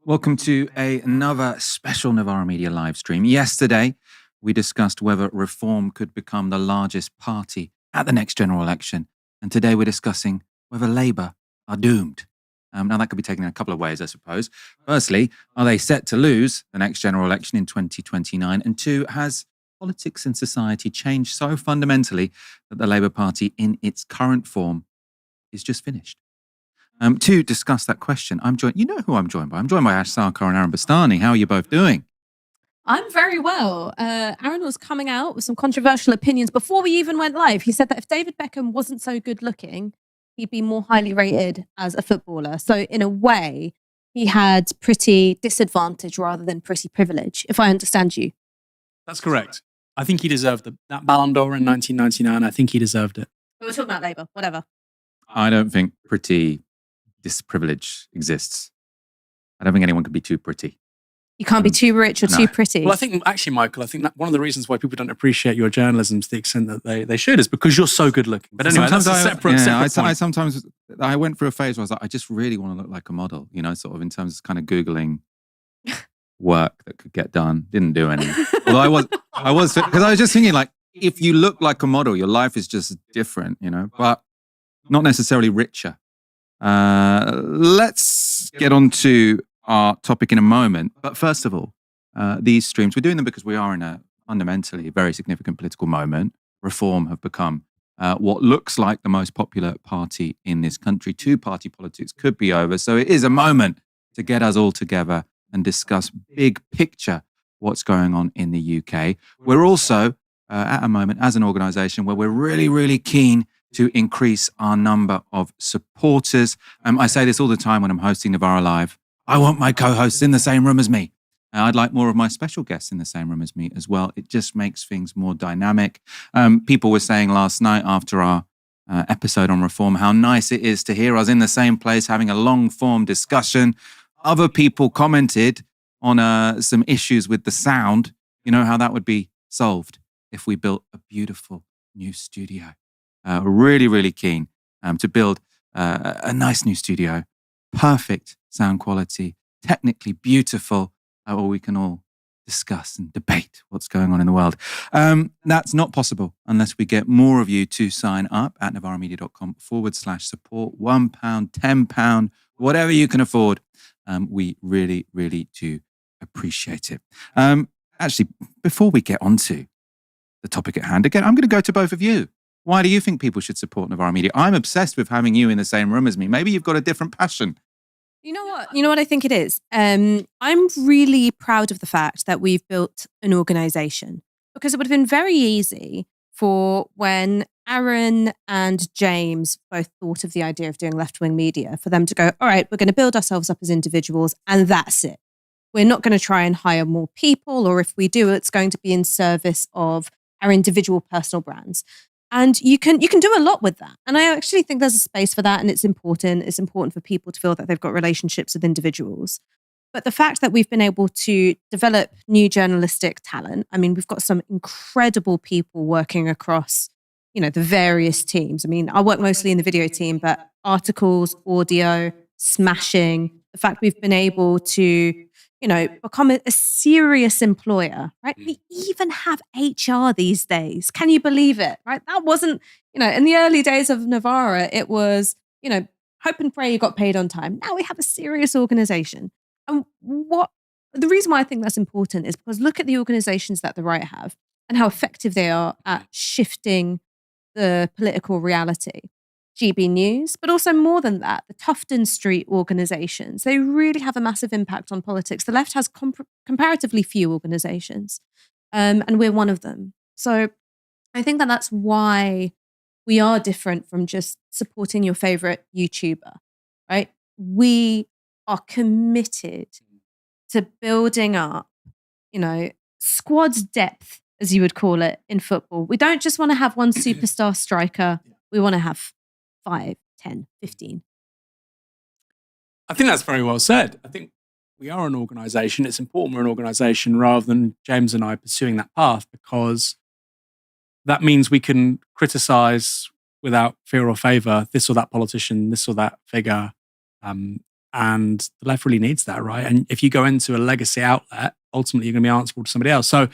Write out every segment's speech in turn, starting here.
Welcome to another special Novara Media live stream. Yesterday, we discussed whether Reform could become the largest party at the next general election. And today we're discussing whether Labour are doomed. Now, that could be taken in a couple of ways, I suppose. Firstly, are they set to lose the next general election in 2029? And two, has politics and society changed so fundamentally that the Labour Party in its current form is just finished? To discuss that question, I'm joined. You know who I'm joined by? I'm joined by Sarkar and Aaron Bastani. How are you both doing? I'm very well. Aaron was coming out with some controversial opinions before we even went live. He said that if David Beckham wasn't so good looking, he'd be more highly rated as a footballer. So in a way, he had pretty disadvantage rather than pretty privilege, if I understand you. That's correct. I think he deserved that Ballon d'Or in 1999. I think he deserved it. But we're talking about Labour, whatever. I don't think pretty disprivilege exists. I don't think anyone can be too pretty. You can't be too rich or too pretty. Well, I think actually, Michael, I think that one of the reasons why people don't appreciate your journalism to the extent that they should is because you're so good looking. But anyway, that's a separate point. I went through a phase where I was like, I just really want to look like a model, sort of in terms of kind of Googling work that could get done. Didn't do any. Although I was, because I was just thinking, like, if you look like a model, your life is just different, but not necessarily richer. Let's get on to our topic in a moment. But first of all, these streams, we're doing them because we are in a fundamentally very significant political moment. Reform have become what looks like the most popular party in this country. Two-party politics could be over. So it is a moment to get us all together and discuss big picture what's going on in the UK. We're also at a moment as an organisation where we're really, really keen to increase our number of supporters. I say this all the time when I'm hosting Novara Live. I want my co-hosts in the same room as me. I'd like more of my special guests in the same room as me as well. It just makes things more dynamic. People were saying last night after our episode on Reform how nice it is to hear us in the same place having a long-form discussion. Other people commented on some issues with the sound. You know how that would be solved if we built a beautiful new studio. Really, really keen to build a nice new studio, perfect sound quality, technically beautiful, where we can all discuss and debate what's going on in the world. That's not possible unless we get more of you to sign up at novaramedia.com/support. £1, £10, whatever you can afford. We really, really do appreciate it. Actually, before we get on to the topic at hand, again, I'm going to go to both of you. Why do you think people should support Novara Media? I'm obsessed with having you in the same room as me. Maybe you've got a different passion. You know what? You know what I think it is? I'm really proud of the fact that we've built an organisation, because it would have been very easy for when Aaron and James both thought of the idea of doing left-wing media, for them to go, all right, we're going to build ourselves up as individuals and that's it. We're not going to try and hire more people, or if we do, it's going to be in service of our individual personal brands. And you can do a lot with that. And I actually think there's a space for that, and it's important. It's important for people to feel that they've got relationships with individuals. But the fact that we've been able to develop new journalistic talent, I mean, we've got some incredible people working across, the various teams. I mean, I work mostly in the video team, but articles, audio, smashing, the fact we've been able to become a serious employer, right? We even have HR these days. Can you believe it, right? That wasn't, in the early days of Novara, it was, hope and pray you got paid on time. Now we have a serious organization. And the reason why I think that's important is because look at the organizations that the right have and how effective they are at shifting the political reality. GB News, but also more than that, the Tufton Street organisations. They really have a massive impact on politics. The left has comparatively few organisations, and we're one of them. So I think that that's why we are different from just supporting your favourite YouTuber, right? We are committed to building up, squad depth, as you would call it, in football. We don't just want to have one superstar striker. We want to have 5, 10, 15. I think that's very well said. I think we are an organisation. It's important we're an organisation rather than James and I pursuing that path, because that means we can criticise without fear or favour this or that politician, this or that figure, And the left really needs that, right? And if you go into a legacy outlet, ultimately you're going to be answerable to somebody else. So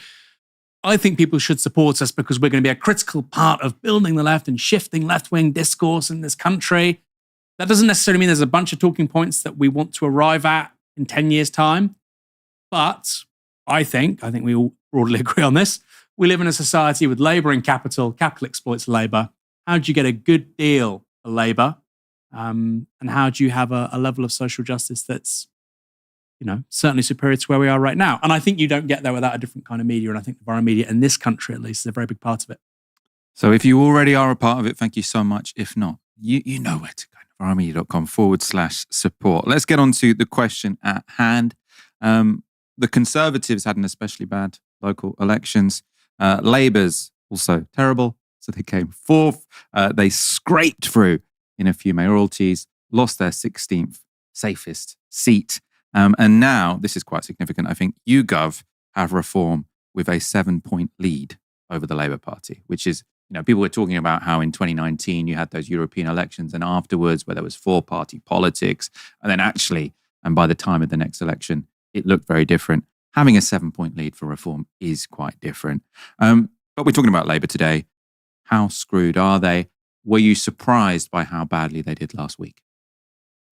I think people should support us because we're going to be a critical part of building the left and shifting left-wing discourse in this country. That doesn't necessarily mean there's a bunch of talking points that we want to arrive at in 10 years' time. But I think we all broadly agree on this. We live in a society with labor and capital. Capital exploits labor. How do you get a good deal for labor? And how do you have a level of social justice that's, certainly superior to where we are right now? And I think you don't get there without a different kind of media. And I think Novara media in this country, at least, is a very big part of it. So if you already are a part of it, thank you so much. If not, you know where to go. novaramedia.com/support. Let's get on to the question at hand. The Conservatives had an especially bad local elections. Labour's also terrible. So they came fourth. They scraped through in a few mayoralties, lost their 16th safest seat. And now, this is quite significant, I think, YouGov have Reform with a 7-point lead over the Labour Party, which is, people were talking about how in 2019 you had those European elections and afterwards where there was four-party politics. And then actually, and by the time of the next election, it looked very different. Having a 7-point lead for Reform is quite different. But we're talking about Labour today. How screwed are they? Were you surprised by how badly they did last week?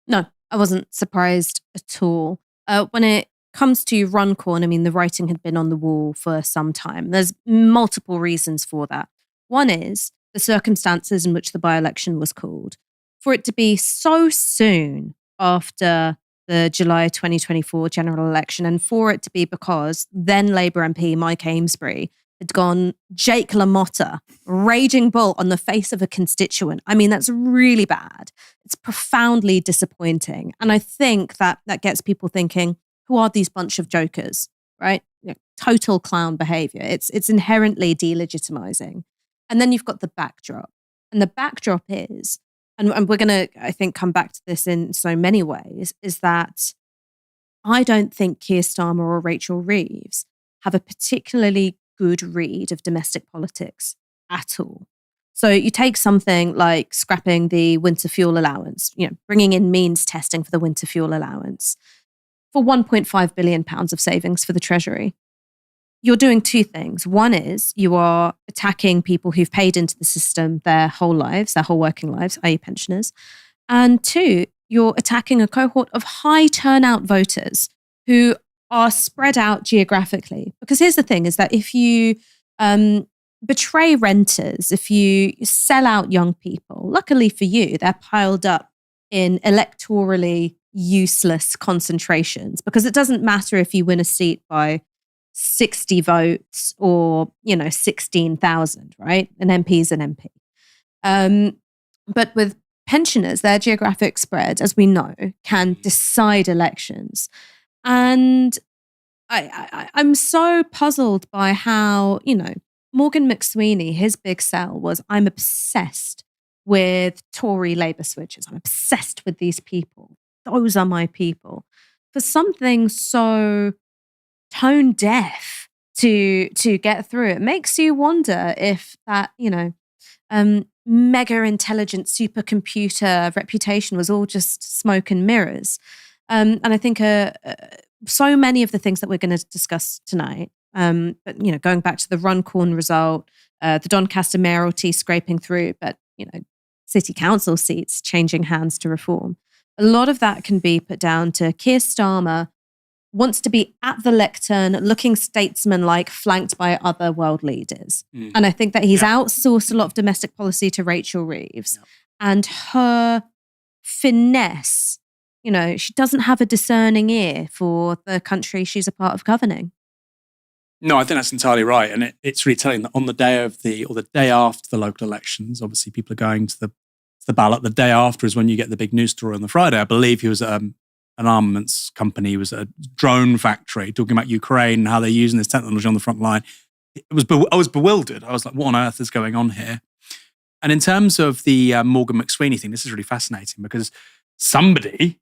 No, I wasn't surprised at all. When it comes to Runcorn, the writing had been on the wall for some time. There's multiple reasons for that. One is the circumstances in which the by-election was called. For it to be so soon after the July 2024 general election, and for it to be because then Labour MP Mike Amesbury had gone Jake LaMotta, raging bull on the face of a constituent. That's really bad. It's profoundly disappointing. And I think that gets people thinking, who are these bunch of jokers, right? Total clown behavior. It's inherently delegitimizing. And then you've got the backdrop. And the backdrop is, and we're going to, I think, come back to this in so many ways, is that I don't think Keir Starmer or Rachel Reeves have a particularly good read of domestic politics at all. So you take something like scrapping the winter fuel allowance, bringing in means testing for the winter fuel allowance for £1.5 billion of savings for the Treasury. You're doing two things. One is you are attacking people who've paid into the system their whole lives, their whole working lives, i.e. pensioners. And two, you're attacking a cohort of high turnout voters who are spread out geographically. Because here's the thing, is that if you betray renters, if you sell out young people, luckily for you, they're piled up in electorally useless concentrations, because it doesn't matter if you win a seat by 60 votes or, 16,000, right? An MP is an MP. But with pensioners, their geographic spread, as we know, can decide elections. And I'm so puzzled by how, Morgan McSweeney, his big sell was, I'm obsessed with Tory Labour switchers. I'm obsessed with these people. Those are my people. For something so tone deaf to get through, it makes you wonder if that, mega intelligent supercomputer reputation was all just smoke and mirrors. And I think so many of the things that we're going to discuss tonight, but going back to the Runcorn result, the Doncaster mayoralty scraping through, but city council seats changing hands to Reform. A lot of that can be put down to Keir Starmer wants to be at the lectern, looking statesman-like, flanked by other world leaders. And I think that he's outsourced a lot of domestic policy to Rachel Reeves. And her finesse, she doesn't have a discerning ear for the country she's a part of governing. No, I think that's entirely right. And it's really telling that on the day of the day after the local elections, obviously people are going to the ballot. The day after is when you get the big news story on the Friday. I believe he was an armaments company, was a drone factory, talking about Ukraine and how they're using this technology on the front line. I was bewildered. I was like, what on earth is going on here? And in terms of the Morgan McSweeney thing, this is really fascinating because somebody,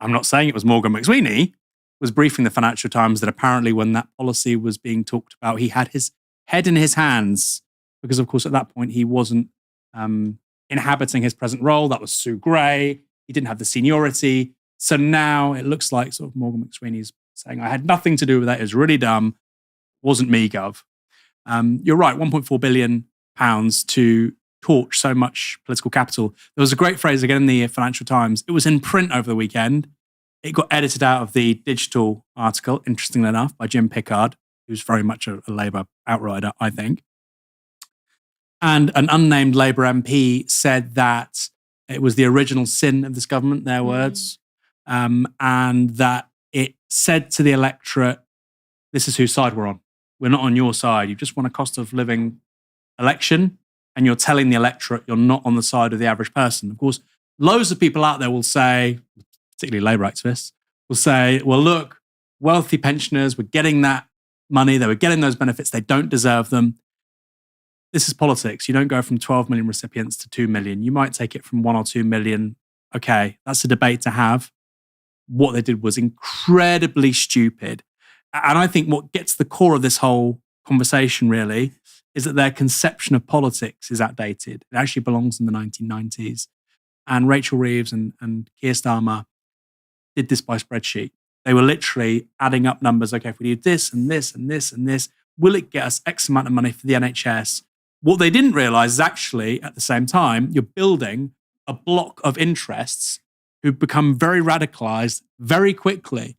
I'm not saying it was Morgan McSweeney, was briefing the Financial Times that apparently when that policy was being talked about, he had his head in his hands because, of course, at that point, he wasn't inhabiting his present role. That was Sue Gray. He didn't have the seniority So now it looks like sort of Morgan McSweeney's saying, I had nothing to do with that. It was really dumb. Wasn't me, Gov. You're right, £1.4 billion to torch so much political capital. There was a great phrase again in the Financial Times. It was in print over the weekend. It got edited out of the digital article, interestingly enough, by Jim Pickard, who's very much a Labour outrider, I think. And an unnamed Labour MP said that it was the original sin of this government, their words, and that it said to the electorate, this is whose side we're on. We're not on your side. You just won a cost of living election, and you're telling the electorate you're not on the side of the average person. Of course, loads of people out there will say, particularly Labour activists, will say, well, look, wealthy pensioners were getting that money. They were getting those benefits. They don't deserve them. This is politics. You don't go from 12 million recipients to 2 million. You might take it from 1 or 2 million. Okay, that's a debate to have. What they did was incredibly stupid. And I think what gets the core of this whole conversation really is that their conception of politics is outdated. It actually belongs in the 1990s. And Rachel Reeves and Keir Starmer did this by spreadsheet. They were literally adding up numbers. Okay, if we do this and this and this and this, will it get us X amount of money for the NHS? What they didn't realize is actually, at the same time, you're building a block of interests who become very radicalized very quickly.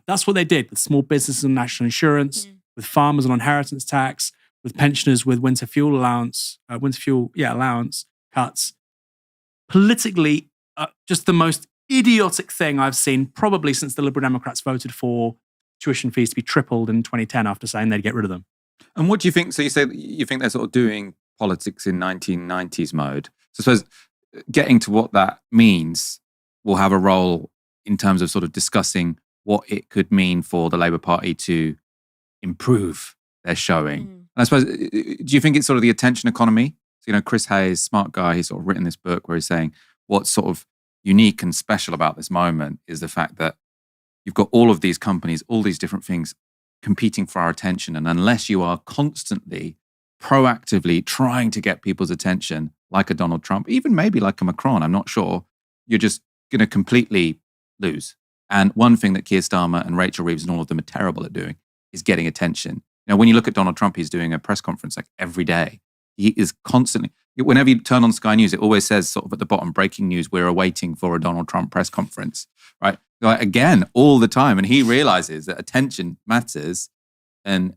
That's what they did with small businesses and national insurance, with farmers on inheritance tax, with pensioners with winter fuel allowance cuts. Politically, just the most idiotic thing I've seen probably since the Liberal Democrats voted for tuition fees to be tripled in 2010 after saying they'd get rid of them. And what do you think? So you say you think they're sort of doing politics in 1990s mode. So I suppose getting to what that means will have a role in terms of sort of discussing what it could mean for the Labour Party to improve their showing. And I suppose, do you think it's sort of the attention economy? So, Chris Hayes, smart guy, he's sort of written this book where he's saying what's sort of unique and special about this moment is the fact that you've got all of these companies, all these different things competing for our attention. And unless you are constantly, proactively trying to get people's attention, like a Donald Trump, even maybe like a Macron, I'm not sure, you're just going to completely lose. And one thing that Keir Starmer and Rachel Reeves and all of them are terrible at doing is getting attention. When you look at Donald Trump, he's doing a press conference like every day. He is constantly, whenever you turn on Sky News, it always says sort of at the bottom, breaking news, we're awaiting for a Donald Trump press conference, right? Like, again, all the time. And he realizes that attention matters. And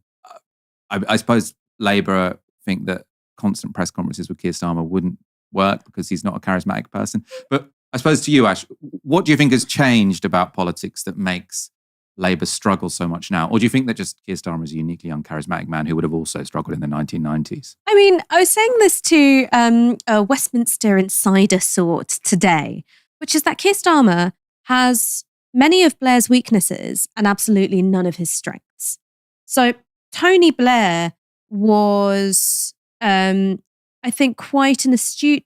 I suppose Labour think that constant press conferences with Keir Starmer wouldn't work because he's not a charismatic person. But I suppose to you, Ash, what do you think has changed about politics that makes Labour struggle so much now? Or do you think that just Keir Starmer is a uniquely uncharismatic man who would have also struggled in the 1990s? I mean, I was saying this to a Westminster insider sort today, which is that Keir Starmer has many of Blair's weaknesses and absolutely none of his strengths. So Tony Blair was, I think, quite an astute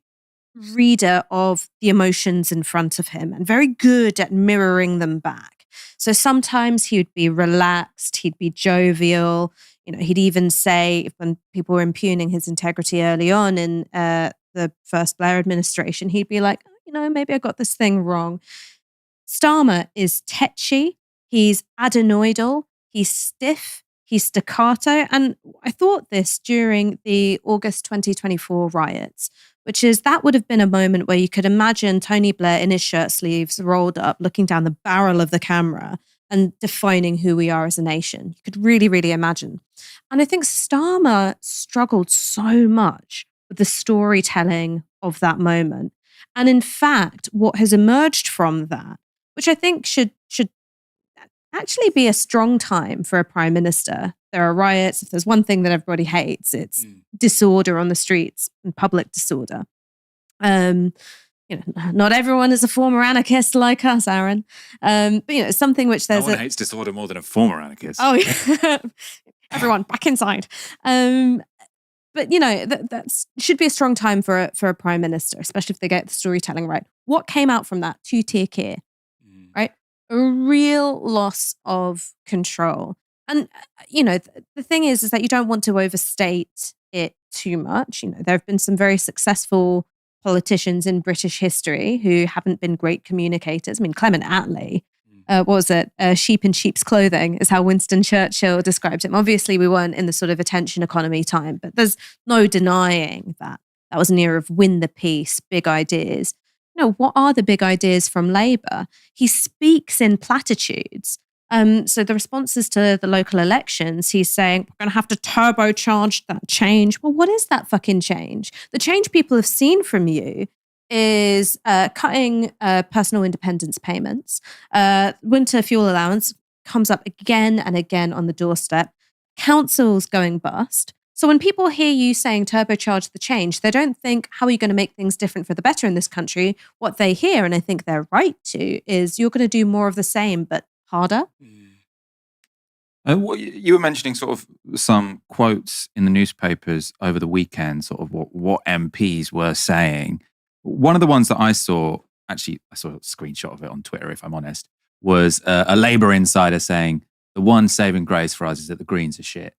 reader of the emotions in front of him and very good at mirroring them back. So sometimes he would be relaxed, he'd be jovial, he'd even say, when people were impugning his integrity early on in the first Blair administration, he'd be like, maybe I got this thing wrong. Starmer is tetchy, he's adenoidal, he's stiff, he's staccato. And I thought this during the August 2024 riots, which is that would have been a moment where you could imagine Tony Blair in his shirt sleeves rolled up, looking down the barrel of the camera and defining who we are as a nation. You could really, really imagine. And I think Starmer struggled so much with the storytelling of that moment. And in fact, what has emerged from that, which I think should actually be a strong time for a prime minister. There are riots. If there's one thing that everybody hates, it's disorder on the streets and public disorder. Not everyone is a former anarchist like us, Aaron. But something which there's no one hates disorder more than a former anarchist. Oh, yeah. Everyone back inside. But that should be a strong time for a prime minister, especially if they get the storytelling right. What came out from that two-tier care, right? A real loss of control. And, the thing is that you don't want to overstate it too much. There have been some very successful politicians in British history who haven't been great communicators. I mean, Clement Attlee, what was it? Sheep in sheep's clothing is how Winston Churchill described him. Obviously, we weren't in the sort of attention economy time, but there's no denying that that was an era of win the peace, big ideas. What are the big ideas from Labour? He speaks in platitudes. So the responses to the local elections, he's saying, we're going to have to turbocharge that change. Well, what is that fucking change? The change people have seen from you is cutting personal independence payments. Winter fuel allowance comes up again and again on the doorstep. Councils going bust. So when people hear you saying turbocharge the change, they don't think, how are you going to make things different for the better in this country? What they hear, and I think they're right to, is you're going to do more of the same, but harder. You were mentioning sort of some quotes in the newspapers over the weekend, sort of what MPs were saying. One of the ones that I saw, actually, I saw a screenshot of it on Twitter, if I'm honest, was a Labour insider saying, the one saving grace for us is that the Greens are shit.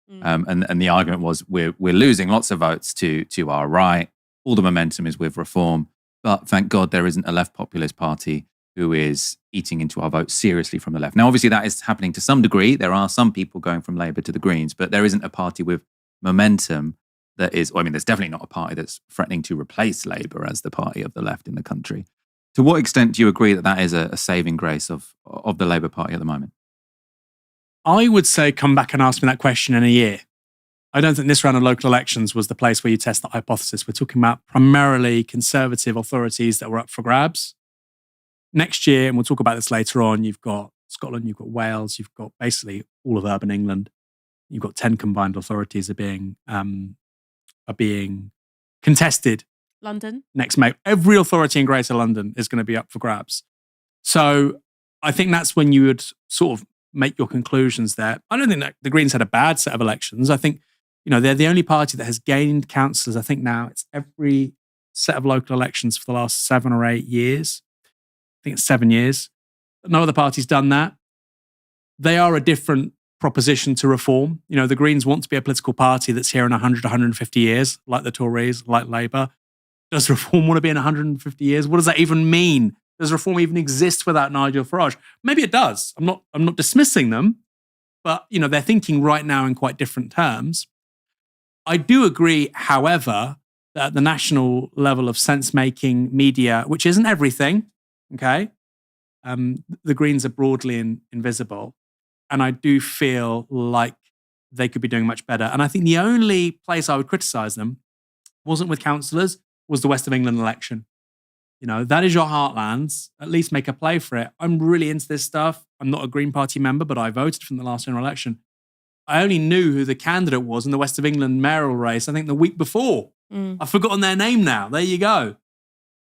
And the argument was we're losing lots of votes to our right. All the momentum is with reform. But thank God there isn't a left populist party who is eating into our votes seriously from the left. Now, obviously, that is happening to some degree. There are some people going from Labour to the Greens, but there isn't a party with momentum that is, there's definitely not a party that's threatening to replace Labour as the party of the left in the country. To what extent do you agree that that is a saving grace of the Labour Party at the moment? I would say come back and ask me that question in a year. I don't think this round of local elections was the place where you test that hypothesis. We're talking about primarily Conservative authorities that were up for grabs. Next year, and we'll talk about this later on, you've got Scotland, you've got Wales, you've got basically all of urban England. You've got 10 combined authorities are being contested. London. Next May. Every authority in Greater London is going to be up for grabs. So I think that's when you would sort of make your conclusions there. I don't think that the Greens had a bad set of elections. I think, they're the only party that has gained councillors. I think now it's every set of local elections for the last 7 or 8 years. I think it's 7 years. No other party's done that. They are a different proposition to reform. The Greens want to be a political party that's here in 100, 150 years, like the Tories, like Labour. Does reform want to be in 150 years? What does that even mean? Does reform even exist without Nigel Farage? Maybe it does. I'm not dismissing them, but they're thinking right now in quite different terms. I do agree, however, that at the national level of sense-making media, which isn't everything, okay, the Greens are broadly invisible, and I do feel like they could be doing much better. And I think the only place I would criticise them wasn't with councillors, was the West of England election. That is your heartlands. At least make a play for it. I'm really into this stuff. I'm not a Green Party member, but I voted from the last general election. I only knew who the candidate was in the West of England mayoral race, I think the week before. I've forgotten their name now. There you go.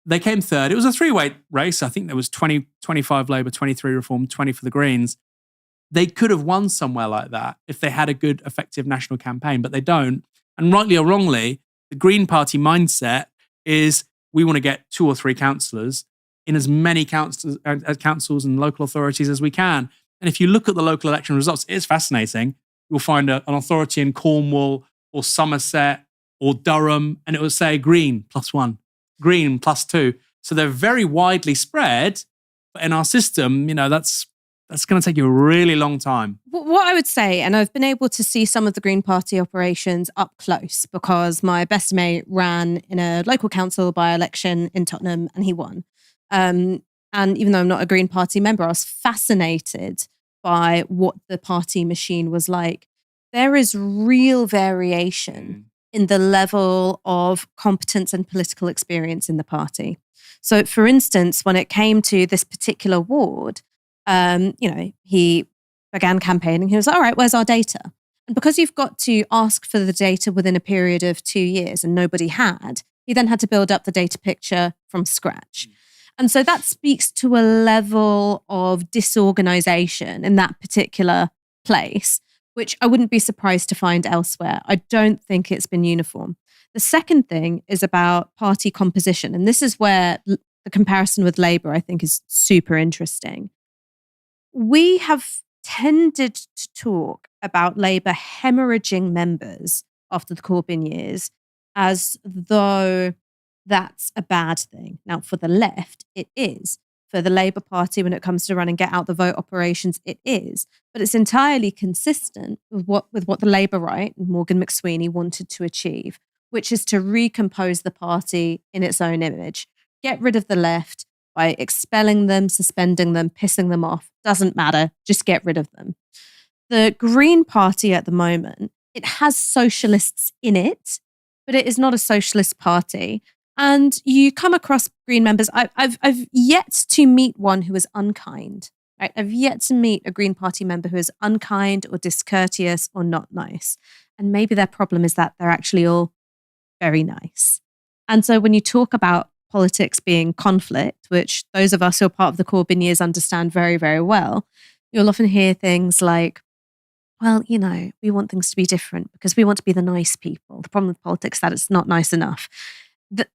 They came third. It was a three-way race. I think there was 25 Labour, 23 Reform, 20 for the Greens. They could have won somewhere like that if they had a good, effective national campaign, but they don't. And rightly or wrongly, the Green Party mindset is we want to get 2 or 3 councillors in as many councils and local authorities as we can. And if you look at the local election results, it's fascinating. You'll find an authority in Cornwall or Somerset or Durham, and it will say Green +1, Green +2. So they're very widely spread. But in our system, that's going to take you a really long time. What I would say, and I've been able to see some of the Green Party operations up close because my best mate ran in a local council by-election in Tottenham and he won. And even though I'm not a Green Party member, I was fascinated by what the party machine was like. There is real variation in the level of competence and political experience in the party. So, for instance, when it came to this particular ward, he began campaigning. He was like, all right, where's our data? And because you've got to ask for the data within a period of 2 years and nobody had, he then had to build up the data picture from scratch. And so that speaks to a level of disorganization in that particular place, which I wouldn't be surprised to find elsewhere. I don't think it's been uniform. The second thing is about party composition. And this is where the comparison with Labour, I think, is super interesting. We have tended to talk about Labour hemorrhaging members after the Corbyn years as though that's a bad thing. Now, for the left, it is. For the Labour Party, when it comes to running get out the vote operations, it is. But it's entirely consistent with what the Labour right and Morgan McSweeney wanted to achieve, which is to recompose the party in its own image. Get rid of the left by expelling them, suspending them, pissing them off. Doesn't matter. Just get rid of them. The Green Party at the moment, it has socialists in it, but it is not a socialist party. And you come across Green members. I've yet to meet one who is unkind. Right? I've yet to meet a Green Party member who is unkind or discourteous or not nice. And maybe their problem is that they're actually all very nice. And so when you talk about politics being conflict, which those of us who are part of the Corbyn years understand very, very well, you'll often hear things like, well, we want things to be different because we want to be the nice people. The problem with politics is that it's not nice enough.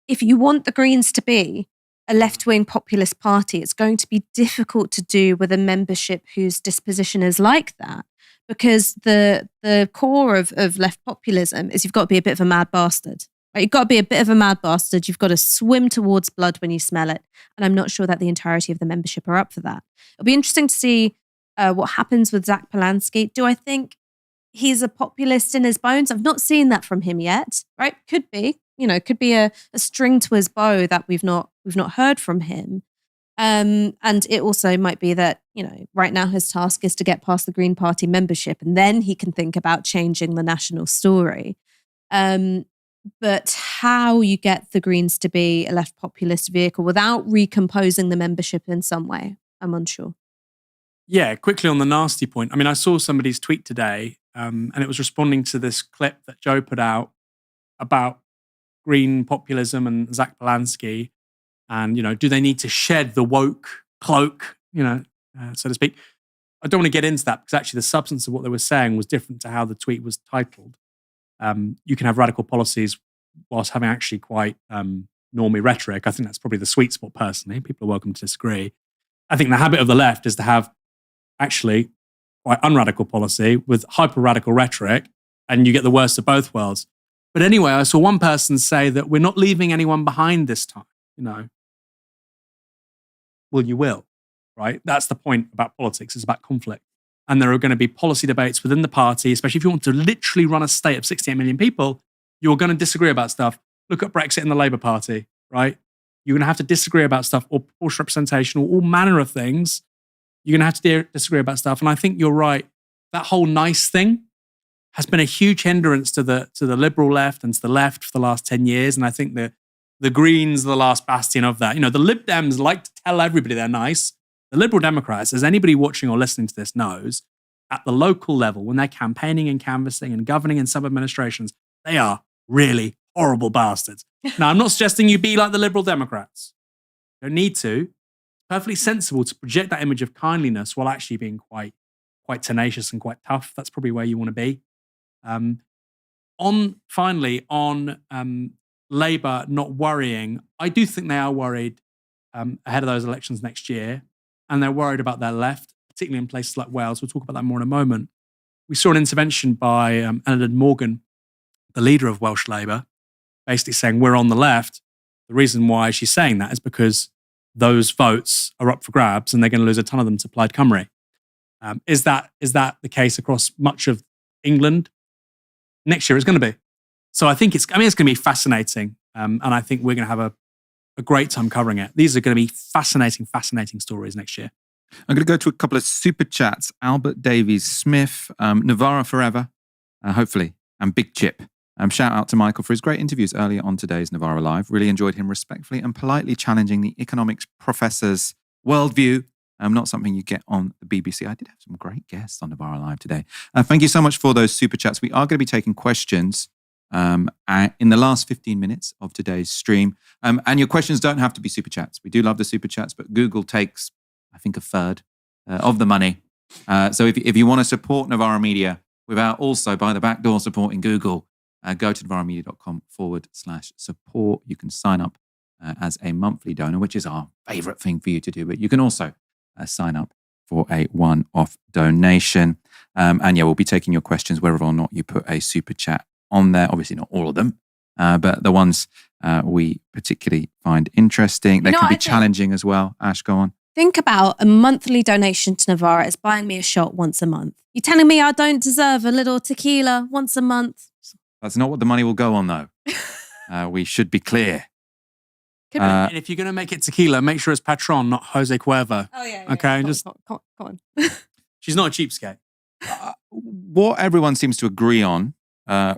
If you want the Greens to be a left-wing populist party, it's going to be difficult to do with a membership whose disposition is like that, because the core of left populism is you've got to be a bit of a mad bastard. Right? You've got to be a bit of a mad bastard. You've got to swim towards blood when you smell it. And I'm not sure that the entirety of the membership are up for that. It'll be interesting to see what happens with Zach Polanski. Do I think he's a populist in his bones? I've not seen that from him yet. Right? Could be. Could be a string to his bow that we've not heard from him. And it also might be that, right now his task is to get past the Green Party membership, and then he can think about changing the national story. But how you get the Greens to be a left populist vehicle without recomposing the membership in some way, I'm unsure. Yeah, quickly on the nasty point. I mean, I saw somebody's tweet today, and it was responding to this clip that Joe put out about Green populism and Zach Polanski, and do they need to shed the woke cloak, so to speak? I don't want to get into that because actually the substance of what they were saying was different to how the tweet was titled. You can have radical policies whilst having actually quite normie rhetoric. I think that's probably the sweet spot personally. People are welcome to disagree. I think the habit of the left is to have actually quite unradical policy with hyper radical rhetoric, and you get the worst of both worlds. But anyway, I saw one person say that we're not leaving anyone behind this time, Well, you will, right? That's the point about politics. It's about conflict. And there are going to be policy debates within the party, especially if you want to literally run a state of 68 million people, you're going to disagree about stuff. Look at Brexit and the Labour Party, right? You're going to have to disagree about stuff, or proportional representation, or all manner of things. You're going to have to disagree about stuff. And I think you're right. That whole nice thing has been a huge hindrance to the liberal left and to the left for the last 10 years. And I think the Greens are the last bastion of that. The Lib Dems like to tell everybody they're nice. The Liberal Democrats, as anybody watching or listening to this knows, at the local level, when they're campaigning and canvassing and governing in some administrations, they are really horrible bastards. Now, I'm not suggesting you be like the Liberal Democrats. You don't need to. It's perfectly sensible to project that image of kindliness while actually being quite tenacious and quite tough. That's probably where you want to be. Finally, on Labour not worrying, I do think they are worried ahead of those elections next year, and they're worried about their left, particularly in places like Wales. We'll talk about that more in a moment. We saw an intervention by Eluned Morgan, the leader of Welsh Labour, basically saying we're on the left. The reason why she's saying that is because those votes are up for grabs and they're going to lose a ton of them to Plaid Cymru. Is that the case across much of England? Next year it's going to be. So I think it's going to be fascinating. And I think we're going to have a great time covering it. These are going to be fascinating stories next year. I'm going to go to a couple of super chats. Albert Davies Smith, Novara forever, hopefully, and Big Chip. Shout out to Michael for his great interviews earlier on today's Novara Live. Really enjoyed him respectfully and politely challenging the economics professor's worldview. Not something you get on the BBC. I did have some great guests on Novara Live today. Thank you so much for those super chats. We are going to be taking questions in the last 15 minutes of today's stream. And your questions don't have to be super chats. We do love the super chats, but Google takes, I think, a third of the money. So if you want to support Novara Media without also by the back door supporting Google, go to novaramedia.com/support. You can sign up as a monthly donor, which is our favorite thing for you to do. But you can also sign up for a one-off donation. And yeah, we'll be taking your questions whether or not you put a super chat on there. Obviously not all of them, but the ones we particularly find interesting. They You know can what be I think? challenging as well. Ash, go on. Think about a monthly donation to Novara as buying me a shot once a month. You telling me I don't deserve a little tequila once a month? That's not what the money will go on, though. We should be clear. And if you're going to make it tequila, make sure it's Patron, not Jose Cuervo. Oh yeah. Okay, come on. She's not a cheapskate. What everyone seems to agree on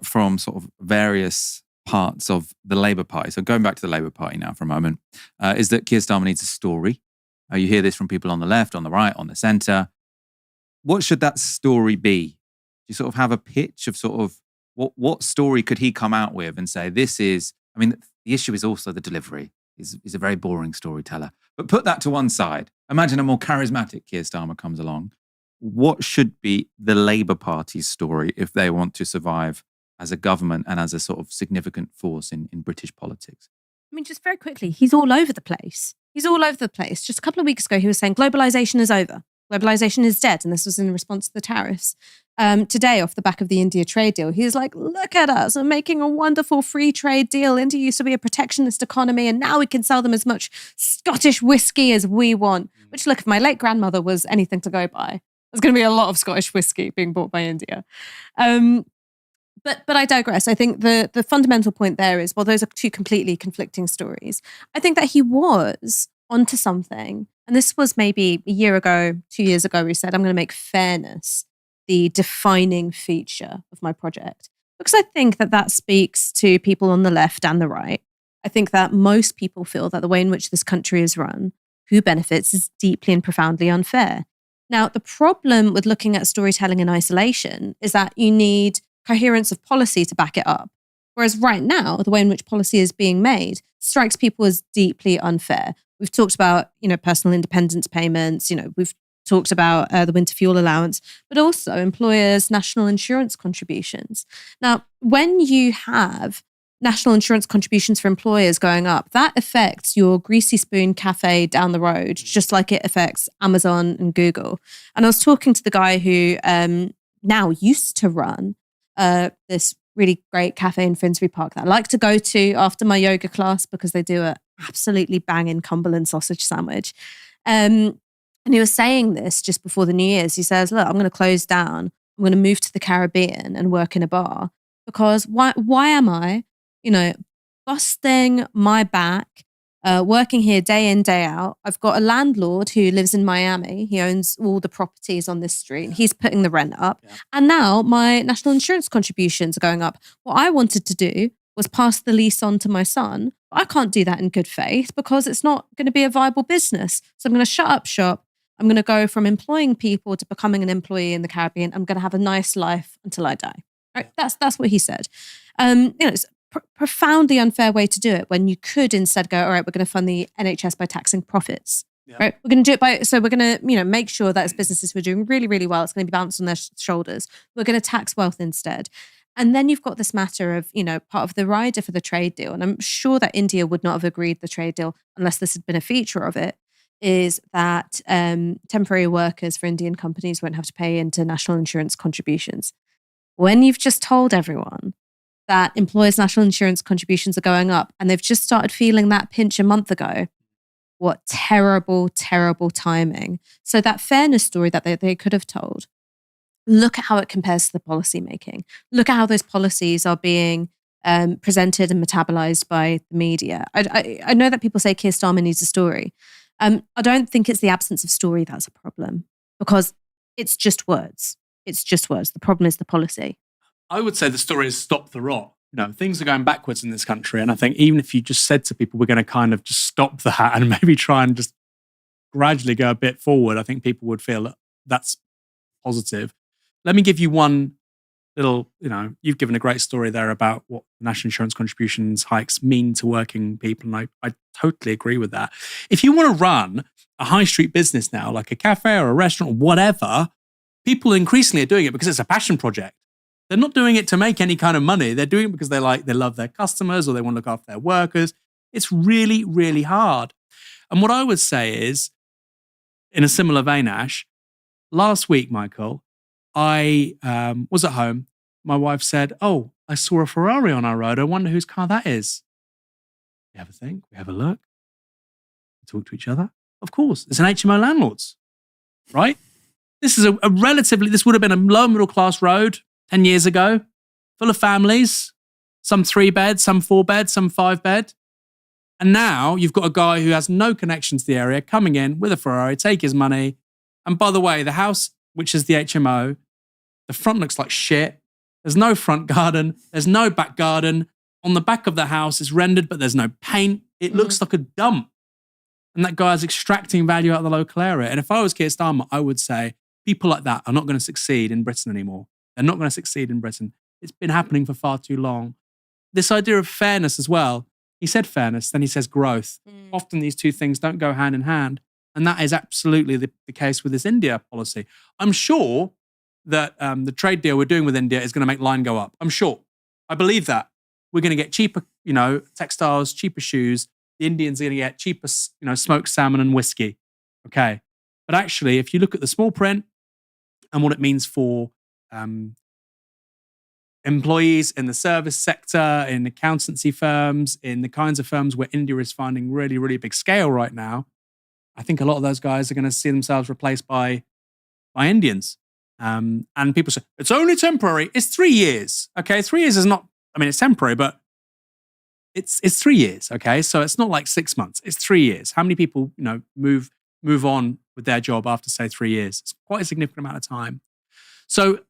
from sort of various parts of the Labour Party, so going back to the Labour Party now for a moment, is that Keir Starmer needs a story. You hear this from people on the left, on the right, on the centre. What should that story be? Do you sort of have a pitch of sort of what story could he come out with and say, this is, I mean, the issue is also the delivery. He's a very boring storyteller. But put that to one side. Imagine a more charismatic Keir Starmer comes along. What should be the Labour Party's story if they want to survive as a government and as a sort of significant force in British politics? I mean, just very quickly, he's all over the place. He's all over the place. Just a couple of weeks ago, he was saying globalization is over. Globalization is dead. And this was in response to the tariffs. Today, off the back of the India trade deal, he's like, look at us. We're making a wonderful free trade deal. India used to be a protectionist economy, and now we can sell them as much Scottish whiskey as we want. Which, look, if my late grandmother was anything to go by, there's going to be a lot of Scottish whiskey being bought by India. But I digress. I think the fundamental point there is, well, those are two completely conflicting stories. I think that he was onto something. And this was maybe a year ago, 2 years ago, he said, I'm going to make fairness the defining feature of my project. Because I think that speaks to people on the left and the right. I think that most people feel that the way in which this country is run, who benefits, is deeply and profoundly unfair. Now, the problem with looking at storytelling in isolation is that you need coherence of policy to back it up. Whereas right now, the way in which policy is being made strikes people as deeply unfair. We've talked about, personal independence payments, we've talked about the winter fuel allowance, but also employers' national insurance contributions. Now, when you have national insurance contributions for employers going up, that affects your Greasy Spoon cafe down the road, just like it affects Amazon and Google. And I was talking to the guy who now used to run this really great cafe in Finsbury Park that I like to go to after my yoga class because they do a absolutely banging Cumberland sausage sandwich. And he was saying this just before the New Year's. He says, look, I'm going to close down. I'm going to move to the Caribbean and work in a bar because why am I, busting my back, working here day in, day out? I've got a landlord who lives in Miami. He owns all the properties on this street. He's putting the rent up. Yeah. And now my national insurance contributions are going up. What I wanted to do was pass the lease on to my son. But I can't do that in good faith because it's not going to be a viable business. So I'm going to shut up shop. I'm going to go from employing people to becoming an employee in the Caribbean. I'm going to have a nice life until I die. Right? That's what he said. It's profoundly unfair way to do it when you could instead go, all right, we're going to fund the NHS by taxing profits. Yeah. Right? We're going to do it we're going to, make sure that as businesses who are doing really, really well, it's going to be balanced on their shoulders. We're going to tax wealth instead. And then you've got this matter of, part of the rider for the trade deal. And I'm sure that India would not have agreed the trade deal unless this had been a feature of it, is that temporary workers for Indian companies won't have to pay into national insurance contributions. When you've just told everyone that employers' national insurance contributions are going up and they've just started feeling that pinch a month ago, what terrible, terrible timing. So that fairness story that they could have told, look at how it compares to the policy making. Look at how those policies are being presented and metabolized by the media. I know that people say Keir Starmer needs a story. I don't think it's the absence of story that's a problem because it's just words. It's just words. The problem is the policy. I would say the story is stop the rot. Things are going backwards in this country. And I think even if you just said to people, we're going to kind of just stop that and maybe try and just gradually go a bit forward, I think people would feel that's positive. Let me give you one little, you've given a great story there about what national insurance contributions hikes mean to working people. And I totally agree with that. If you want to run a high street business now, like a cafe or a restaurant or whatever, people increasingly are doing it because it's a passion project. They're not doing it to make any kind of money. They're doing it because they love their customers or they want to look after their workers. It's really, really hard. And what I would say is, in a similar vein, Ash, last week, Michael, I was at home my wife said, "Oh, I saw a Ferrari on our road. I wonder whose car that is." We have a think. We have a look. We talk to each other. Of course, it's an HMO landlord's, right? This is this would have been a low middle class road 10 years ago, full of families, some 3-bed, some 4-bed, some 5-bed. And now you've got a guy who has no connection to the area coming in with a Ferrari, take his money. And by the way, the house, which is the HMO, the front looks like shit. There's no front garden. There's no back garden. On the back of the house, it's rendered, but there's no paint. It looks like a dump. And that guy is extracting value out of the local area. And if I was Keir Starmer, I would say people like that are not going to succeed in Britain anymore. They're not going to succeed in Britain. It's been happening for far too long. This idea of fairness as well. He said fairness, then he says growth. Often these two things don't go hand in hand. And that is absolutely the case with this India policy. I'm sure that the trade deal we're doing with India is going to make line go up. I'm sure. I believe that. We're going to get cheaper, textiles, cheaper shoes. The Indians are going to get cheaper, smoked salmon and whiskey. Okay. But actually, if you look at the small print and what it means for employees in the service sector, in accountancy firms, in the kinds of firms where India is finding really, really big scale right now, I think a lot of those guys are going to see themselves replaced by Indians. And people say, it's only temporary. It's 3 years. Okay. 3 years is not, it's temporary, but it's 3 years. Okay. So it's not like 6 months. It's 3 years. How many people, move on with their job after, say, 3 years? It's quite a significant amount of time. So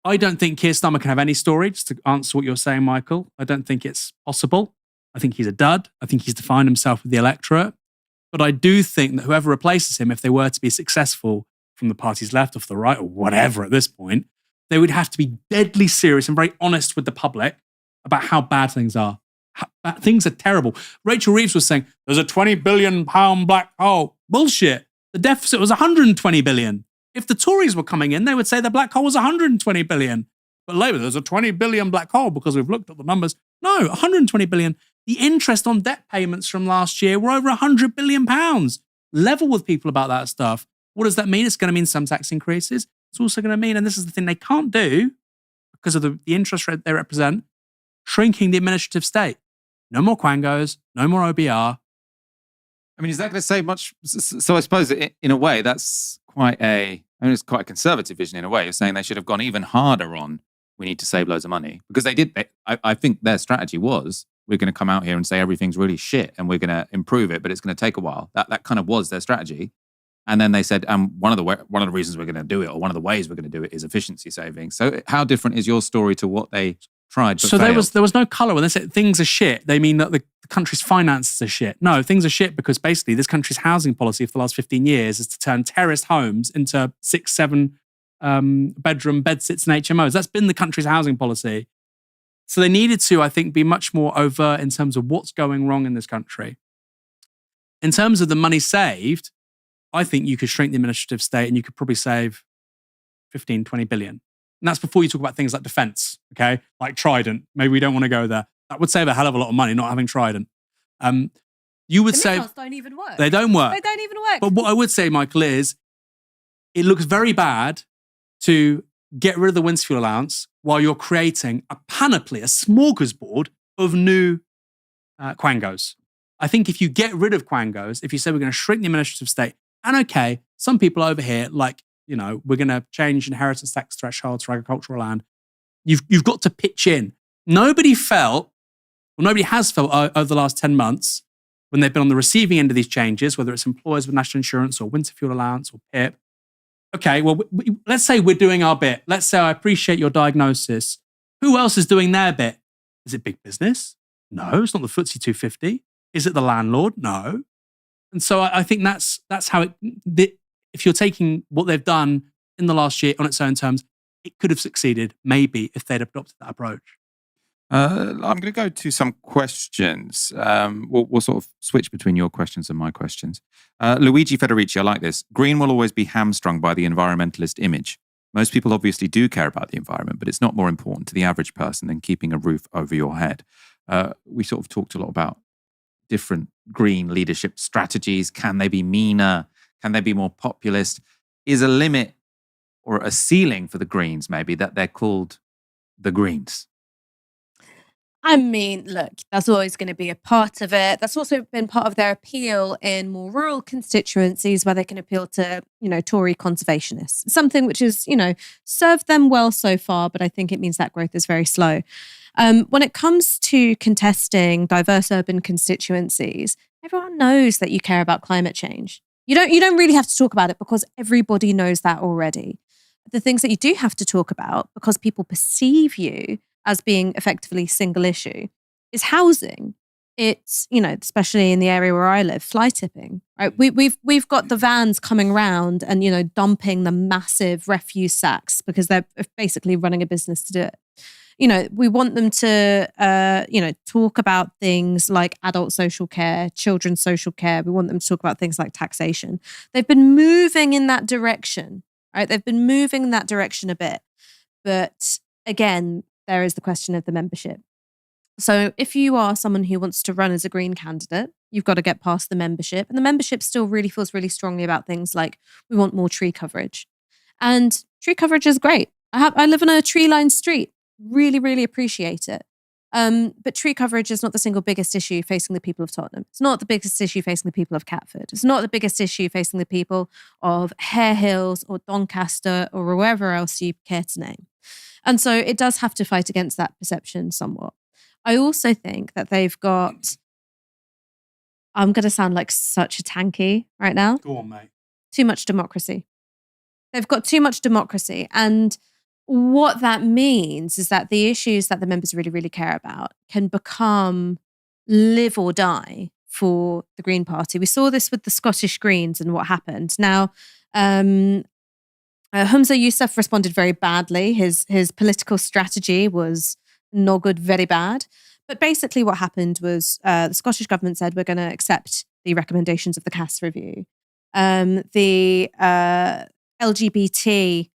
I don't think Keir Starmer can have any story, just to answer what you're saying, Michael. I don't think it's possible. I think he's a dud. I think he's defined himself with the electorate. But I do think that whoever replaces him, if they were to be successful from the party's left or the right or whatever at this point, they would have to be deadly serious and very honest with the public about how bad things are. Things are terrible. Rachel Reeves was saying, there's a £20 billion black hole. Bullshit. The deficit was 120 billion. If the Tories were coming in, they would say the black hole was 120 billion. But Labour, there's a 20 billion black hole because we've looked at the numbers. No, 120 billion. The interest on debt payments from last year were over 100 billion pounds. Level with people about that stuff. What does that mean? It's going to mean some tax increases. It's also going to mean, and this is the thing they can't do because of the interest rate they represent, shrinking the administrative state. No more quangos, no more OBR. Is that going to say much? So I suppose in a way that's it's quite a conservative vision in a way. You're saying they should have gone even harder on, we need to save loads of money. Because they did. I think their strategy was, we're going to come out here and say everything's really shit and we're going to improve it, but it's going to take a while. That kind of was their strategy. And then they said, one of the reasons we're going to do it, or one of the ways we're going to do it, is efficiency savings. So how different is your story to what they tried but So failed? there was no colour when they said things are shit. They mean that the country's finances are shit. No, things are shit because basically this country's housing policy for the last 15 years is to turn terraced homes into 6-7 bedroom bedsits and HMOs. That's been the country's housing policy. So they needed to, I think, be much more overt in terms of what's going wrong in this country. In terms of the money saved, I think you could shrink the administrative state and you could probably save 15, 20 billion. And that's before you talk about things like defense, okay? Like Trident. Maybe we don't want to go there. That would save a hell of a lot of money not having Trident. You would say... The missiles don't even work. They don't work. They don't even work. But what I would say, Michael, is it looks very bad to get rid of the winter fuel allowance while you're creating a panoply, a smorgasbord of new quangos. I think if you get rid of quangos, if you say we're going to shrink the administrative state, and okay, some people over here, we're going to change inheritance tax thresholds for agricultural land. You've got to pitch in. Nobody has felt over the last 10 months when they've been on the receiving end of these changes, whether it's employers with national insurance or winter fuel allowance or PIP. Okay, well, let's say we're doing our bit. Let's say I appreciate your diagnosis. Who else is doing their bit? Is it big business? No, it's not the FTSE 250. Is it the landlord? No. And so I think that's how if you're taking what they've done in the last year on its own terms, it could have succeeded maybe if they'd adopted that approach. I'm going to go to some questions. We'll sort of switch between your questions and my questions. Luigi Federici, I like this. Green will always be hamstrung by the environmentalist image. Most people obviously do care about the environment, but it's not more important to the average person than keeping a roof over your head. We sort of talked a lot about different green leadership strategies. Can they be meaner? Can they be more populist? Is a limit or a ceiling for the Greens maybe that they're called the Greens? I mean, look, that's always going to be a part of it. That's also been part of their appeal in more rural constituencies where they can appeal to, Tory conservationists. Something which is, served them well so far, but I think it means that growth is very slow. When it comes to contesting diverse urban constituencies, everyone knows that you care about climate change. You don't really have to talk about it because everybody knows that already. The things that you do have to talk about, because people perceive you as being effectively single issue, is housing. It's, especially in the area where I live, fly tipping, right? We've got the vans coming around and, dumping the massive refuse sacks because they're basically running a business to do it. We want them to, talk about things like adult social care, children's social care. We want them to talk about things like taxation. They've been moving in that direction, right? They've been moving in that direction a bit. But again, there is the question of the membership. So if you are someone who wants to run as a Green candidate, you've got to get past the membership. And the membership still really feels really strongly about things like we want more tree coverage. And tree coverage is great. I live on a tree-lined street. Really, really appreciate it. But tree coverage is not the single biggest issue facing the people of Tottenham. It's not the biggest issue facing the people of Catford. It's not the biggest issue facing the people of Hare Hills or Doncaster or wherever else you care to name. And so it does have to fight against that perception somewhat. I also think that they've got, I'm going to sound like such a tanky right now. Go on, mate. Too much democracy. They've got too much democracy. And what that means is that the issues that the members really, really care about can become live or die for the Green Party. We saw this with the Scottish Greens and what happened. Now, Humza Yousaf responded very badly. His political strategy was not good, very bad. But basically what happened was the Scottish government said, we're going to accept the recommendations of the Cass review. The LGBT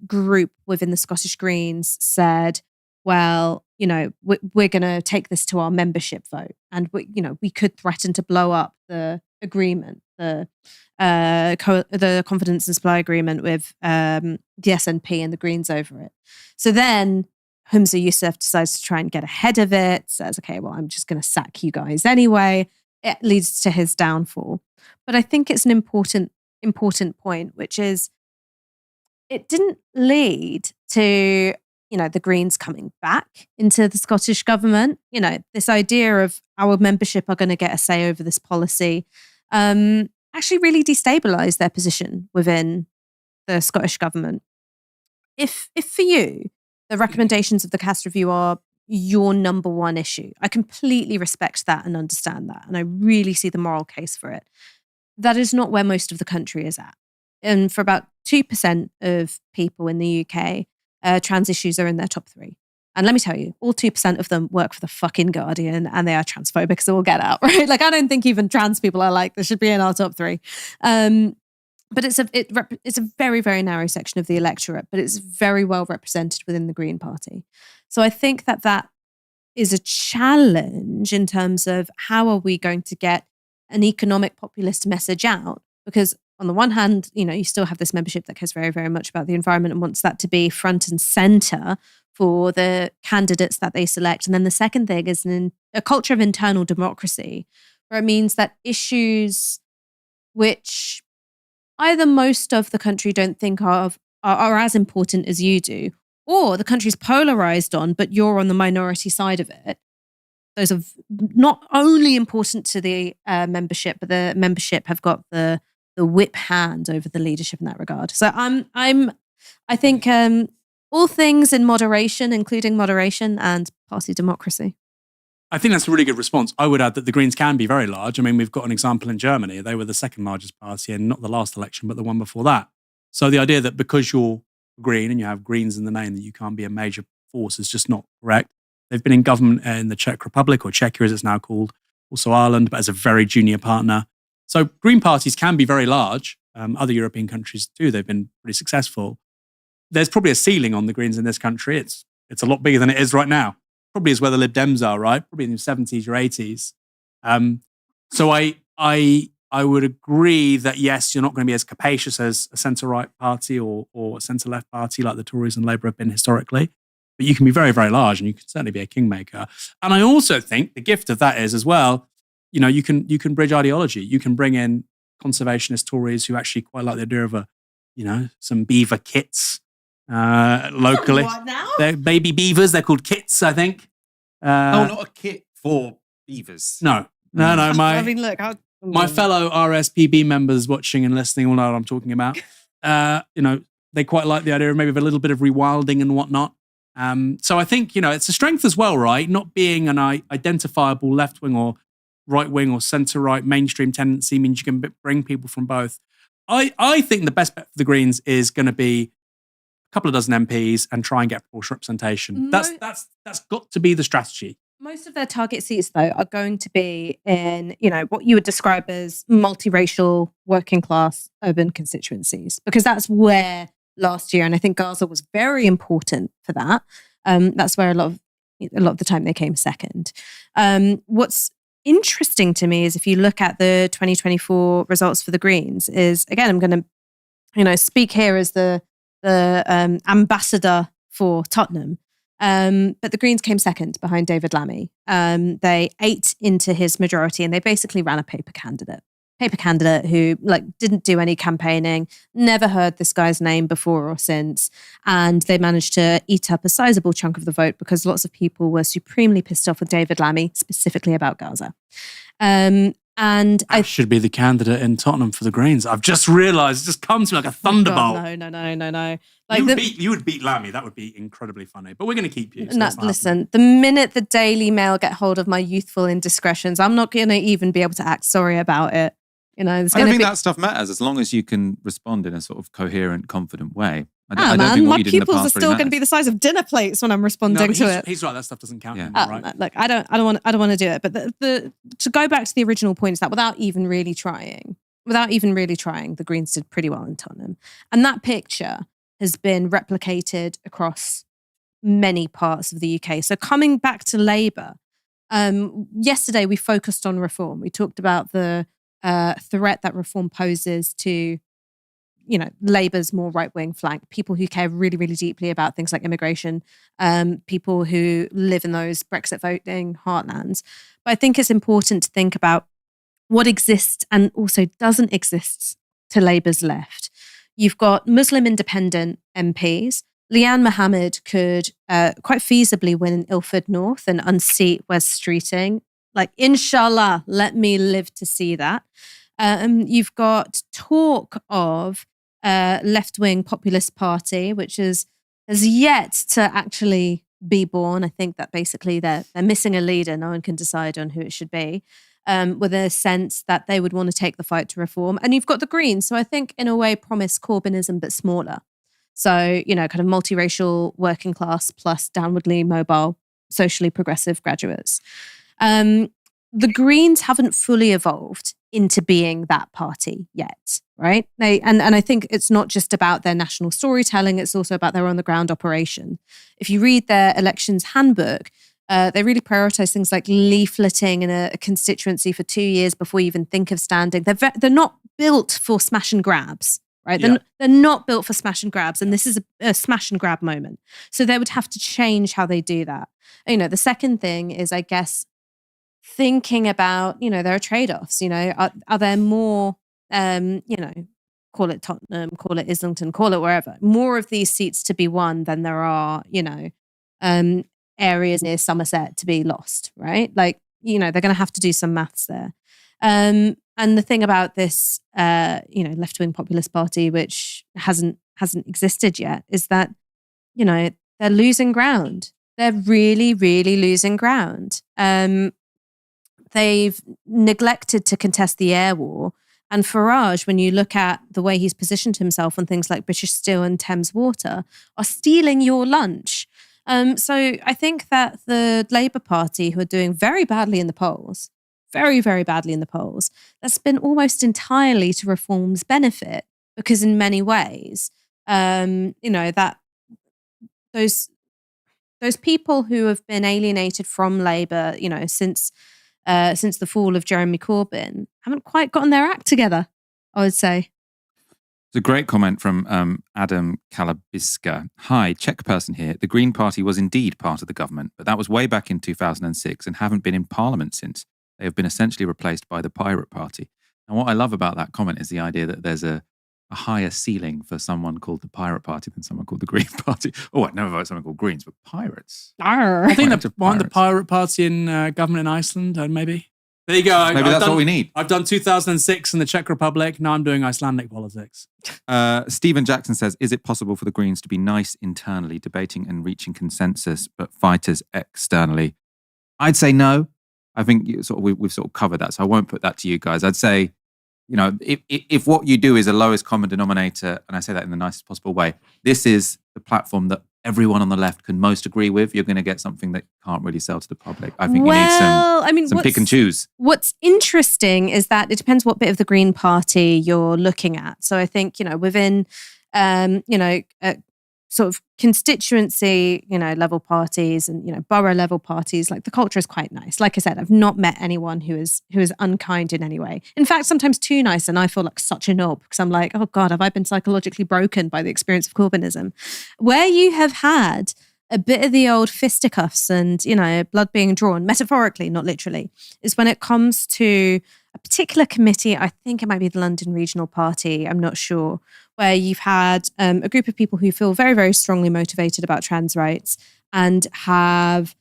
group within the Scottish Greens said, well, we're going to take this to our membership vote. And, we could threaten to blow up the agreement, the confidence and supply agreement with the SNP and the Greens over it. So then Humza Yousaf decides to try and get ahead of it, says, okay, well, I'm just going to sack you guys anyway. It leads to his downfall. But I think it's an important point, which is it didn't lead to, the Greens coming back into the Scottish government. This idea of our membership are going to get a say over this policy actually really destabilised their position within the Scottish government. If for you, the recommendations of the Cass review are your number one issue, I completely respect that and understand that. And I really see the moral case for it. That is not where most of the country is at. And for about 2% of people in the UK, trans issues are in their top 3. And let me tell you, all 2% of them work for the fucking Guardian and they are transphobic as all get out, right? Like, I don't think even trans people are like, they should be in our top 3. But it's a very, very narrow section of the electorate, but it's very well represented within the Green Party. So I think that is a challenge in terms of how are we going to get an economic populist message out? Because on the one hand, you still have this membership that cares very, very much about the environment and wants that to be front and center for the candidates that they select. And then the second thing is a culture of internal democracy, where it means that issues which either most of the country don't think of are as important as you do, or the country's polarized on, but you're on the minority side of it. Those are not only important to the membership, but the membership have got the whip hand over the leadership in that regard. So I think all things in moderation, including moderation and party democracy. I think that's a really good response. I would add that the Greens can be very large. I mean, we've got an example in Germany. They were the second largest party, and not the last election, but the one before that. So the idea that because you're Green and you have Greens in the name, that you can't be a major force is just not correct. They've been in government in the Czech Republic, or Czechia as it's now called, also Ireland, but as a very junior partner. So Green parties can be very large. Other European countries too. They've been pretty successful. There's probably a ceiling on the Greens in this country. It's a lot bigger than it is right now. Probably is where the Lib Dems are, right? Probably in the 70s or 80s. So I would agree that yes, you're not going to be as capacious as a centre-right party or a centre-left party like the Tories and Labour have been historically, but you can be very, very large, and you can certainly be a kingmaker. And I also think the gift of that is as well, you can bridge ideology. You can bring in conservationist Tories who actually quite like the idea of some beaver kits locally. What now? They're baby beavers. They're called kits, I think. not a kit for beavers. No. I mean, look, My fellow RSPB members watching and listening will know what I'm talking about. They quite like the idea of maybe a little bit of rewilding and whatnot. So I think, it's a strength as well, right? Not being an identifiable left-wing or right-wing or centre-right mainstream tendency means you can bring people from both. I think the best bet for the Greens is going to be a couple of dozen MPs and try and get proportional representation. That's got to be the strategy. Most of their target seats, though, are going to be in, what you would describe as multiracial, working class, urban constituencies, because that's where last year, and I think Gaza was very important for that. That's where a lot of the time they came second. What's interesting to me is if you look at the 2024 results for the Greens, is again, I'm going to, speak here as the ambassador for Tottenham. But the Greens came second behind David Lammy. They ate into his majority, and they basically ran a paper candidate who didn't do any campaigning, never heard this guy's name before or since, and they managed to eat up a sizable chunk of the vote because lots of people were supremely pissed off with David Lammy, specifically about Gaza. I should be the candidate in Tottenham for the Greens. I've just realised, it just comes to me like a thunderbolt. No. You would beat Lammy. That would be incredibly funny. But we're going to keep you. So listen, the minute the Daily Mail get hold of my youthful indiscretions, I'm not going to even be able to act sorry about it. I don't think that stuff matters as long as you can respond in a sort of coherent, confident way. I don't think what my you did in the pupils past are still really going to be the size of dinner plates when I'm responding to it. He's right. That stuff doesn't count. Yeah. Anymore, right? Look, I don't want to do it. But to go back to the original point is that without even really trying, the Greens did pretty well in Tottenham, and that picture has been replicated across many parts of the UK. So coming back to Labour, yesterday we focused on reform. We talked about the threat that reform poses to, Labour's more right-wing flank, people who care really, really deeply about things like immigration, people who live in those Brexit voting heartlands. But I think it's important to think about what exists and also doesn't exist to Labour's left. You've got Muslim independent MPs. Liane Mohammed could quite feasibly win in Ilford North and unseat Wes Streeting. Inshallah, let me live to see that. You've got talk of left-wing populist party, which has yet to actually be born. I think that basically they're missing a leader. No one can decide on who it should be, with a sense that they would want to take the fight to reform. And you've got the Greens, so I think in a way promise Corbynism but smaller. So, kind of multiracial, working class plus downwardly mobile, socially progressive graduates. The Greens haven't fully evolved into being that party yet, right? And I think it's not just about their national storytelling, it's also about their on-the-ground operation. If you read their elections handbook, they really prioritize things like leafleting in a constituency for 2 years before you even think of standing. They're not built for smash and grabs, right? Yeah. They're not built for smash and grabs, and this is a smash and grab moment. So they would have to change how they do that. The second thing is, I guess, thinking about, there are trade-offs, are there more, call it Tottenham, call it Islington, call it wherever, more of these seats to be won than there are, areas near Somerset to be lost, right? They're going to have to do some maths there. And the thing about this, left-wing populist party, which hasn't existed yet, is that, they're losing ground. They're really, really losing ground. They've neglected to contest the air war. And Farage, when you look at the way he's positioned himself on things like British Steel and Thames Water, are stealing your lunch. So I think that the Labour Party, who are doing very badly in the polls, very, very badly in the polls, that's been almost entirely to reform's benefit, because in many ways, that those people who have been alienated from Labour, since the fall of Jeremy Corbyn, haven't quite gotten their act together, I would say. It's a great comment from Adam Kalabiska. Hi, Czech person here. The Green Party was indeed part of the government, but that was way back in 2006 and haven't been in parliament since. They have been essentially replaced by the Pirate Party. And what I love about that comment is the idea that there's a higher ceiling for someone called the Pirate Party than someone called the Green Party. Oh, I'd never vote someone called Greens, but pirates. I think the Pirate Party in government in Iceland, maybe. There you go. Maybe that's what we need. I've done 2006 in the Czech Republic. Now I'm doing Icelandic politics. Stephen Jackson says, is it possible for the Greens to be nice internally, debating and reaching consensus, but fighters externally? I'd say no. I think we've sort of covered that, so I won't put that to you guys. I'd say, if what you do is a lowest common denominator, and I say that in the nicest possible way, this is the platform that everyone on the left can most agree with, you're going to get something that can't really sell to the public. I think you need some pick and choose. What's interesting is that it depends what bit of the Green Party you're looking at. So I think, within, sort of constituency, level parties and, borough level parties, like the culture is quite nice. Like I said, I've not met anyone who is unkind in any way. In fact, sometimes too nice, and I feel like such a knob because I'm like, oh God, have I been psychologically broken by the experience of Corbynism? Where you have had a bit of the old fisticuffs and, blood being drawn, metaphorically, not literally, is when it comes to a particular committee. I think it might be the London Regional Party, I'm not sure, where you've had a group of people who feel very, very strongly motivated about trans rights and have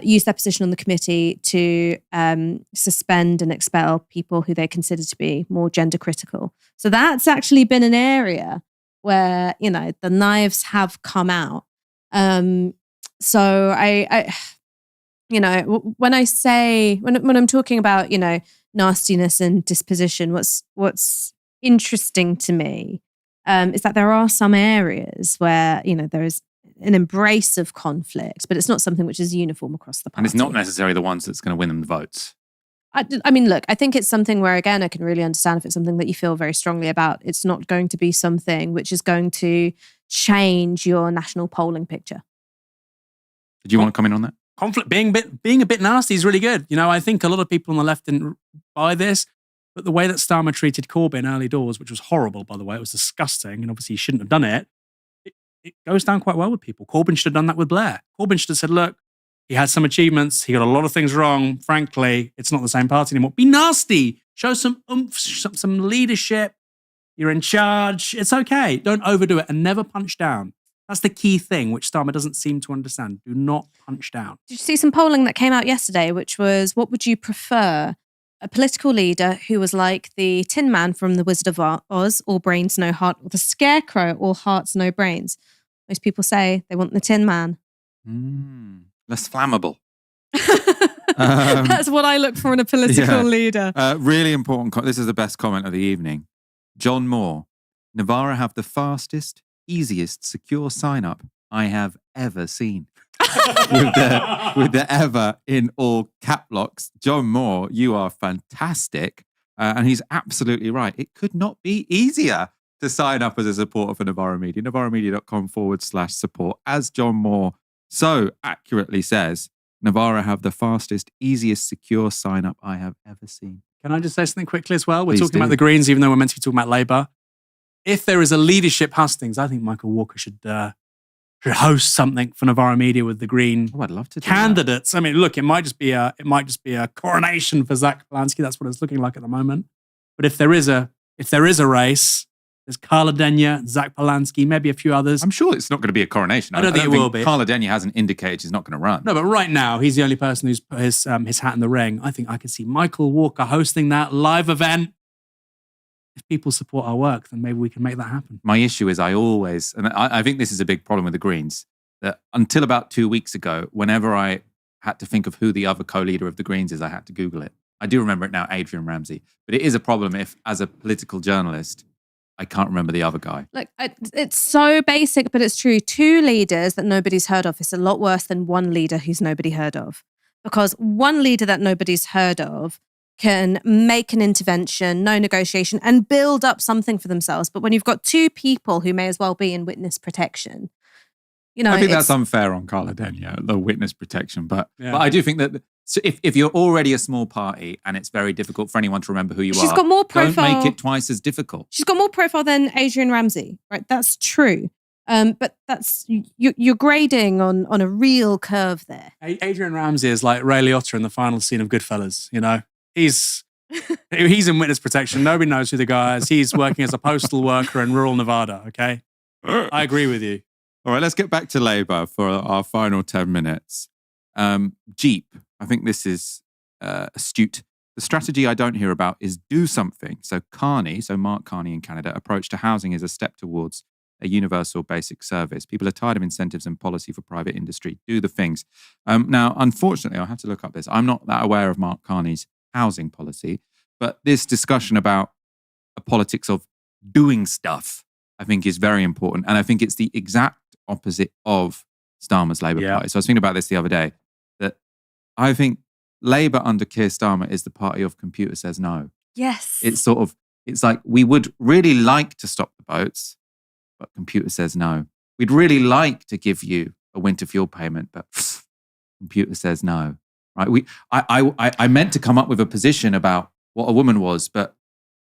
used their position on the committee to suspend and expel people who they consider to be more gender critical. So that's actually been an area where, the knives have come out. So I when I'm talking about, nastiness and disposition, what's interesting to me is that there are some areas where, there is an embrace of conflict, but it's not something which is uniform across the party. And it's not necessarily the ones that's going to win them the votes. I mean, look, I think it's something where, again, I can really understand if it's something that you feel very strongly about. It's not going to be something which is going to change your national polling picture. Did you want to comment on that? Conflict, being a bit nasty is really good. I think a lot of people on the left didn't buy this, but the way that Starmer treated Corbyn early doors, which was horrible, by the way, it was disgusting, and obviously he shouldn't have done it. It goes down quite well with people. Corbyn should have done that with Blair. Corbyn should have said, look, he had some achievements. He got a lot of things wrong. Frankly, it's not the same party anymore. Be nasty. Show some oomph, some leadership. You're in charge. It's okay. Don't overdo it and never punch down. That's the key thing, which Starmer doesn't seem to understand. Do not punch down. Did you see some polling that came out yesterday, which was, what would you prefer? A political leader who was like the Tin Man from The Wizard of Oz, all brains, no heart, or the Scarecrow, all hearts, no brains? Most people say they want the Tin Man. Less flammable. That's what I look for in a political leader. Really important. This is the best comment of the evening. John Moore. Novara have the fastest, easiest, secure sign-up I have ever seen. with the ever in all cap locks. John Moore, you are fantastic. And he's absolutely right. It could not be easier to sign up as a supporter for Novara Media. NovaraMedia.com/support. As John Moore so accurately says, Novara have the fastest, easiest, secure sign-up I have ever seen. Can I just say something quickly as well? We're talking about the Greens, even though we're meant to be talking about Labour. If there is a leadership hustings, I think Michael Walker should host something for Novara Media with the Green I'd love to do candidates. That. I mean, look, it might just be a coronation for Zach Polanski. That's what it's looking like at the moment. But if there is a race, there's Carla Denyer, Zach Polanski, maybe a few others. I'm sure it's not going to be a coronation. I don't think it will be. Carla Denyer hasn't indicated she's not going to run. No, but right now he's the only person who's put his hat in the ring. I think I can see Michael Walker hosting that live event. If people support our work, then maybe we can make that happen. My issue is I think this is a big problem with the Greens, that until about 2 weeks ago, whenever I had to think of who the other co-leader of the Greens is, I had to Google it. I do remember it now, Adrian Ramsey. But it is a problem if, as a political journalist, I can't remember the other guy. Look, it's so basic, but it's true. 2 leaders that nobody's heard of is a lot worse than 1 leader who's nobody heard of. Because 1 leader that nobody's heard of can make an intervention, no negotiation, and build up something for themselves. But when you've got 2 people who may as well be in witness protection, I think that's unfair on Carla Denyer, the witness protection. But I do think that So if you're already a small party and it's very difficult for anyone to remember who you She's are, got more profile. don't make it twice as difficult. She's got more profile than Adrian Ramsey, right? That's true. But that's you're grading on a real curve there. Adrian Ramsey is like Ray Liotta in the final scene of Goodfellas. You know, he's in witness protection. Nobody knows who the guy is. He's working as a postal worker in rural Nevada. Okay, I agree with you. All right, let's get back to Labour for our final 10 minutes. Jeep. I think this is astute. The strategy I don't hear about is do something. So Mark Carney in Canada, approach to housing is a step towards a universal basic service. People are tired of incentives and policy for private industry. Do the things. Now, unfortunately, I'll have to look up this. I'm not that aware of Mark Carney's housing policy, but this discussion about a politics of doing stuff, I think is very important. And I think it's the exact opposite of Starmer's Labour Party. So I was thinking about this the other day, that I think Labour under Keir Starmer is the party of computer says no. Yes. It's like we would really like to stop the boats, but computer says no. We'd really like to give you a winter fuel payment, but computer says no. Right? I meant to come up with a position about what a woman was, but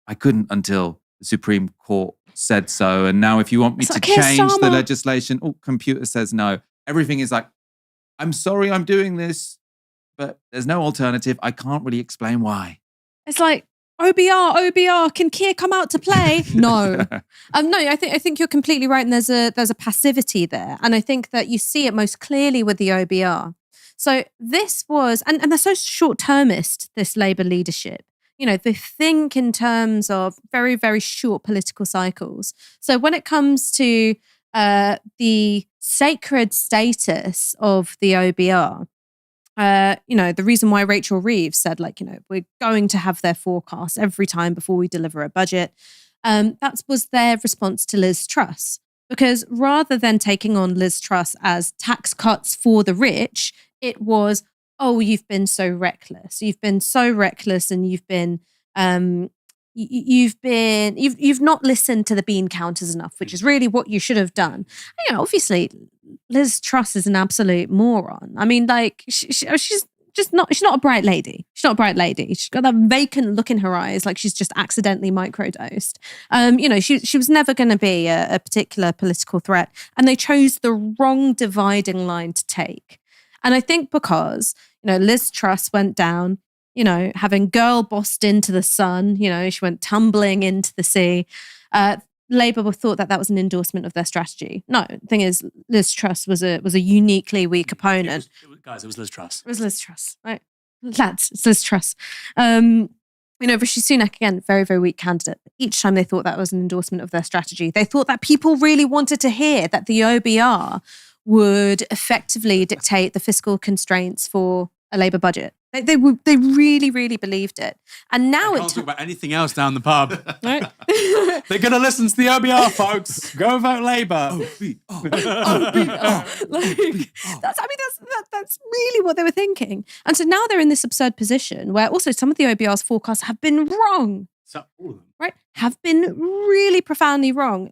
I couldn't until the Supreme Court said so. And now if you want me to change the legislation, computer says no. Everything is like, I'm sorry I'm doing this, but there's no alternative. I can't really explain why. It's like, OBR, can Keir come out to play? No. No, I think you're completely right. And there's a passivity there. And I think that you see it most clearly with the OBR. So this was, and they're so short-termist, this Labour leadership. You know, they think in terms of very, very short political cycles. So when it comes to the sacred status of the OBR, the reason why Rachel Reeves said, we're going to have their forecast every time before we deliver a budget, that was their response to Liz Truss. Because rather than taking on Liz Truss as tax cuts for the rich, it was, you've been so reckless. You've been so reckless, and you've not listened to the bean counters enough, which is really what you should have done. And, obviously, Liz Truss is an absolute moron. I mean, she's not a bright lady. She's not a bright lady. She's got that vacant look in her eyes, like she's just accidentally microdosed. She was never going to be a particular political threat, and they chose the wrong dividing line to take. And I think because, Liz Truss went down, having girl bossed into the sun, she went tumbling into the sea. Labour thought that was an endorsement of their strategy. No, the thing is, Liz Truss was a uniquely weak opponent. It was Liz Truss. It was Liz Truss, right? Lads, it's Liz Truss. Rishi Sunak, again, very, very weak candidate. Each time they thought that was an endorsement of their strategy, they thought that people really wanted to hear that the OBR would effectively dictate the fiscal constraints for a Labour budget. They really, really believed it. And now can't talk about anything else down the pub. Right? They're going to listen to the OBR, folks. Go vote Labour. That's really what they were thinking. And so now they're in this absurd position where also some of the OBR's forecasts have been wrong. So all of them. Right? Have been really profoundly wrong.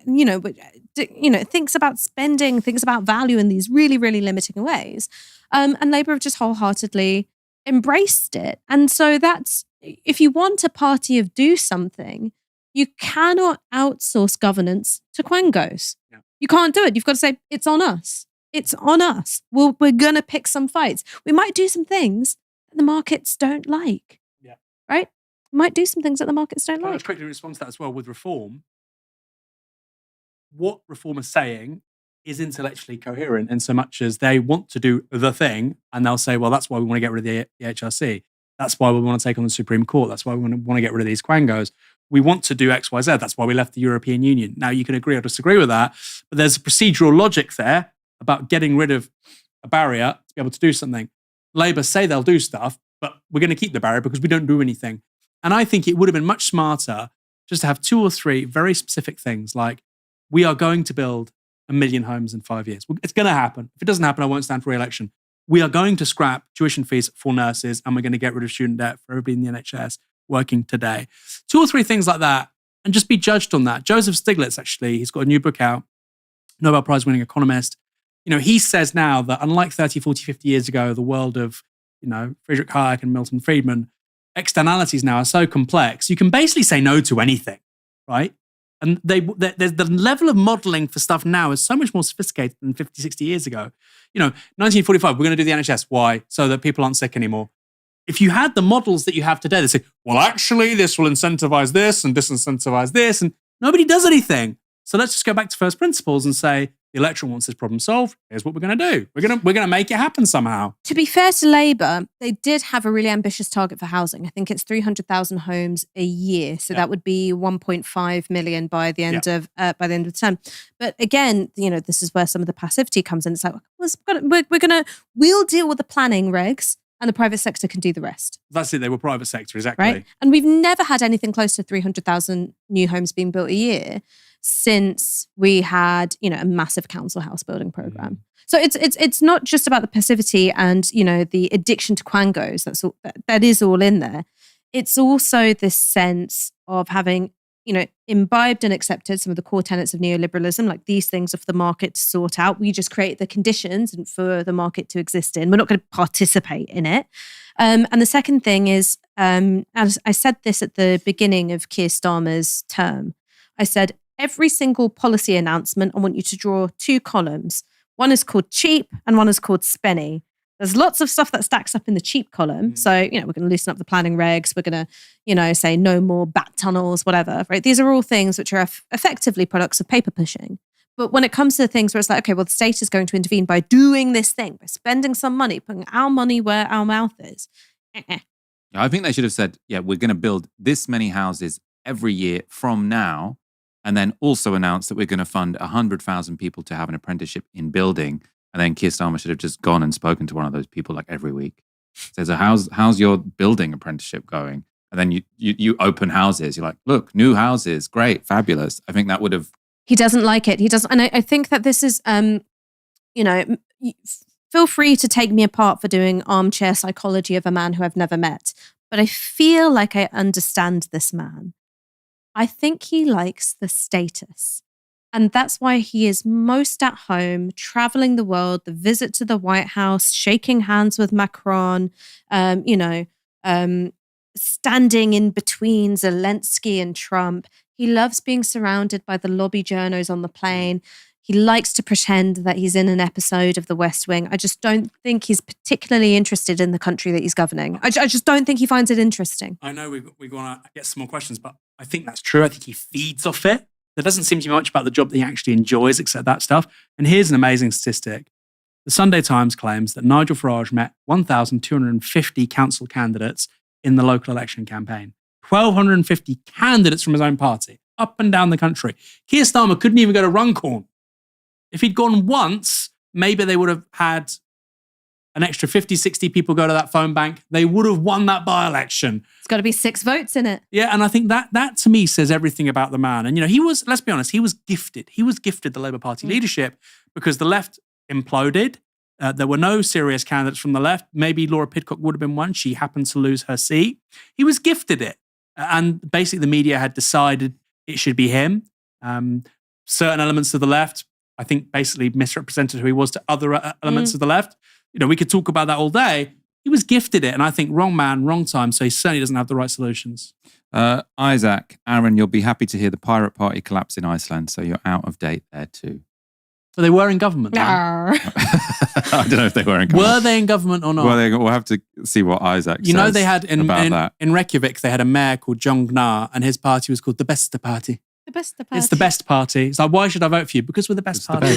Thinks about spending, thinks about value in these really, really limiting ways. And Labour have just wholeheartedly embraced it. And so that's, if you want a party of do something, you cannot outsource governance to quangos. Yeah. You can't do it. You've got to say, it's on us. It's on us. We're going to pick some fights. We might do some things that the markets don't like. Yeah. Right? We might do some things that the markets don't I'll like. just quickly respond to that as well with reform. What reform is saying is intellectually coherent in so much as they want to do the thing, and they'll say, well, that's why we want to get rid of the HRC. That's why we want to take on the Supreme Court. That's why we want to get rid of these quangos. We want to do X, Y, Z. That's why we left the European Union. Now, you can agree or disagree with that, but there's a procedural logic there about getting rid of a barrier to be able to do something. Labour say they'll do stuff, but we're going to keep the barrier because we don't do anything. And I think it would have been much smarter just to have 2 or 3 very specific things, like we are going to build 1 million homes in 5 years. It's going to happen. If it doesn't happen, I won't stand for re-election. We are going to scrap tuition fees for nurses, and we're going to get rid of student debt for everybody in the NHS working today. 2 or 3 things like that, and just be judged on that. Joseph Stiglitz, actually, he's got a new book out, Nobel Prize winning economist. He says now that unlike 30, 40, 50 years ago, the world of Friedrich Hayek and Milton Friedman, externalities now are so complex. You can basically say no to anything, right? And the level of modeling for stuff now is so much more sophisticated than 50, 60 years ago. 1945, we're going to do the NHS. Why? So that people aren't sick anymore. If you had the models that you have today, they say, well, actually, this will incentivize this and disincentivize this, and nobody does anything. So let's just go back to first principles and say, the electorate wants this problem solved. Here's what we're going to do. We're going to make it happen somehow. To be fair to Labour, they did have a really ambitious target for housing. I think it's 300,000 homes a year. So that would be 1.5 million by the end of the term. But again, this is where some of the passivity comes in. It's like, we'll deal with the planning regs, and the private sector can do the rest. That's it. They were private sector, exactly. Right? And we've never had anything close to 300,000 new homes being built a year since we had, a massive council house building program. So it's not just about the passivity and, the addiction to quangos. That is all in there. It's also this sense of having, imbibed and accepted some of the core tenets of neoliberalism, like these things of the market to sort out. We just create the conditions and for the market to exist in. We're not going to participate in it. And the second thing is, as I said this at the beginning of Keir Starmer's term, I said, every single policy announcement, I want you to draw 2 columns. One is called cheap and one is called spenny. There's lots of stuff that stacks up in the cheap column. So, we're going to loosen up the planning regs. We're going to, say no more bat tunnels, whatever, right? These are all things which are effectively products of paper pushing. But when it comes to things where it's like, okay, well, the state is going to intervene by doing this thing, by spending some money, putting our money where our mouth is. I think they should have said, we're going to build this many houses every year from now, and then also announce that we're going to fund 100,000 people to have an apprenticeship in building. And then Keir Starmer should have just gone and spoken to one of those people like every week. Says, how's your building apprenticeship going? And then you open houses. You're like, look, new houses, great, fabulous. I think that would have... He doesn't like it. He doesn't. And I think that this is, feel free to take me apart for doing armchair psychology of a man who I've never met. But I feel like I understand this man. I think he likes the status. And that's why he is most at home, traveling the world, the visit to the White House, shaking hands with Macron, standing in between Zelensky and Trump. He loves being surrounded by the lobby journos on the plane. He likes to pretend that he's in an episode of The West Wing. I just don't think he's particularly interested in the country that he's governing. I just don't think he finds it interesting. I know we want to get some more questions, but I think that's true. I think he feeds off it. There doesn't seem to be much about the job that he actually enjoys, except that stuff. And here's an amazing statistic. The Sunday Times claims that Nigel Farage met 1,250 council candidates in the local election campaign. 1,250 candidates from his own party, up and down the country. Keir Starmer couldn't even go to Runcorn. If he'd gone once, maybe they would have had an extra 50, 60 people go to that phone bank. They would have won that by-election. It's got to be 6 votes in it. Yeah, and I think that to me says everything about the man. And, he was, let's be honest, he was gifted. He was gifted the Labour Party leadership because the left imploded. There were no serious candidates from the left. Maybe Laura Pidcock would have been one. She happened to lose her seat. He was gifted it. And basically the media had decided it should be him. Certain elements of the left, I think, basically misrepresented who he was to other elements of the left. We could talk about that all day. He was gifted it. And I think wrong man, wrong time. So he certainly doesn't have the right solutions. Isaac, Aaron, you'll be happy to hear the Pirate Party collapsed in Iceland. So you're out of date there too. So they were in government. I don't know if they were in government. Were they in government or not? Well, we'll have to see what Isaac says they had that. In Reykjavik, they had a mayor called John Gnar, and his party was called the Besta Party. The best party. It's the best party. It's like, why should I vote for you? Because we're the best party.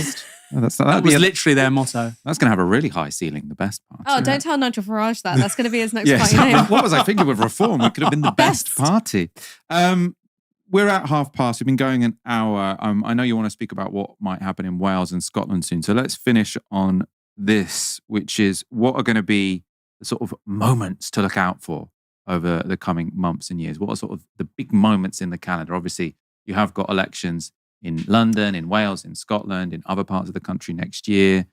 That was literally their motto. That's going to have a really high ceiling, the best party. Oh, don't tell Nigel Farage that. That's going to be his next party name. What was I thinking with reform? It could have been the best party. We're at past. We've been going an hour. I know you want to speak about what might happen in Wales and Scotland soon. So let's finish on this, which is what are going to be the sort of moments to look out for over the coming months and years? What are sort of the big moments in the calendar? Obviously, you have got elections in London, in Wales, in Scotland, in other parts of the country next year.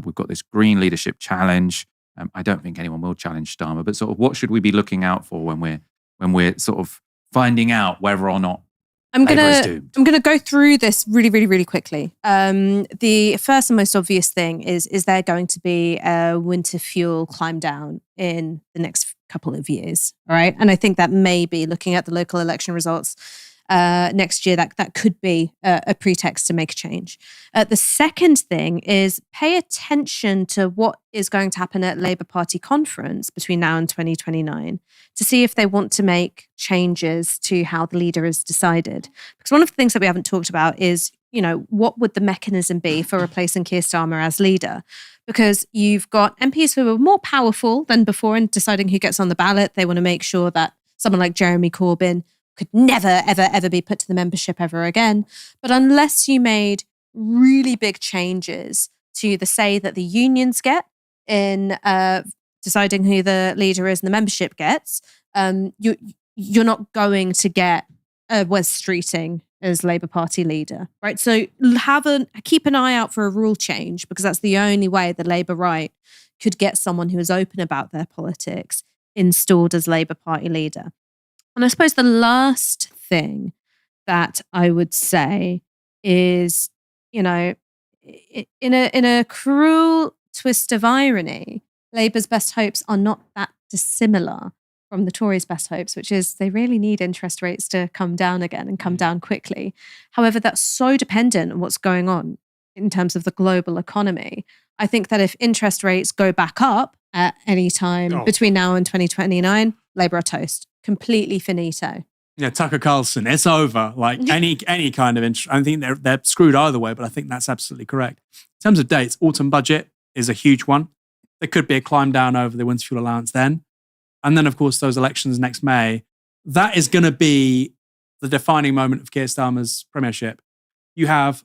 We've got this Green Leadership Challenge. I don't think anyone will challenge Starmer, but sort of what should we be looking out for when we're sort of finding out whether or not I'm Labour is gonna doomed. go through this really, really, really quickly. The first and most obvious thing is there going to be a winter fuel climb down in the next couple of years? All right, and I think that maybe looking at the local election results next year, that could be a pretext to make a change. The second thing is pay attention to what is going to happen at Labour Party conference between now and 2029 to see if they want to make changes to how the leader is decided. Because one of the things that we haven't talked about is, what would the mechanism be for replacing Keir Starmer as leader? Because you've got MPs who are more powerful than before in deciding who gets on the ballot. They want to make sure that someone like Jeremy Corbyn could never, ever, ever be put to the membership ever again. But unless you made really big changes to the say that the unions get in deciding who the leader is and the membership gets, you're not going to get Wes Streeting as Labour Party leader, right? So keep an eye out for a rule change, because that's the only way the Labour right could get someone who is open about their politics installed as Labour Party leader. And I suppose the last thing that I would say is, in a cruel twist of irony, Labour's best hopes are not that dissimilar from the Tories' best hopes, which is they really need interest rates to come down again and come down quickly. However, that's so dependent on what's going on in terms of the global economy. I think that if interest rates go back up at any time between now and 2029, Labour are toast. Completely finito. Yeah, Tucker Carlson, it's over. Like any kind of interest. I think they're screwed either way, but I think that's absolutely correct. In terms of dates, autumn budget is a huge one. There could be a climb down over the winter fuel allowance then. And then, of course, those elections next May. That is going to be the defining moment of Keir Starmer's premiership. You have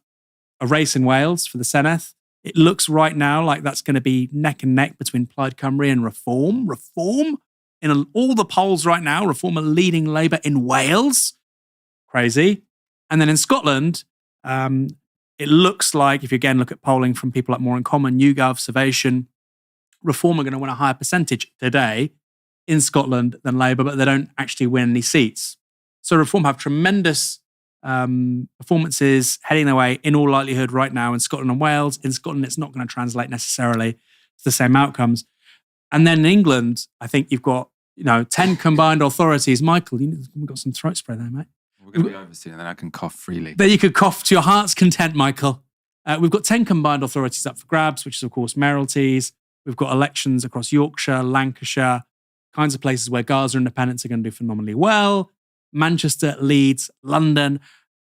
a race in Wales for the Senedd. It looks right now like that's going to be neck and neck between Plaid Cymru and Reform. In all the polls right now, Reform are leading Labour in Wales. Crazy. And then in Scotland, it looks like, if you again look at polling from people like More in Common, YouGov, Survation, Reform are going to win a higher percentage today in Scotland than Labour, but they don't actually win any seats. So Reform have tremendous performances heading their way in all likelihood right now in Scotland and Wales. In Scotland, it's not going to translate necessarily to the same outcomes. And then in England, I think you've got 10 combined authorities. Michael, we've got some throat spray there, mate. We're going to be over soon, and then I can cough freely. Then you could cough to your heart's content, Michael. We've got 10 combined authorities up for grabs, which is, of course, mayoralties. We've got elections across Yorkshire, Lancashire, kinds of places where Gaza independents are going to do phenomenally well. Manchester, Leeds, London.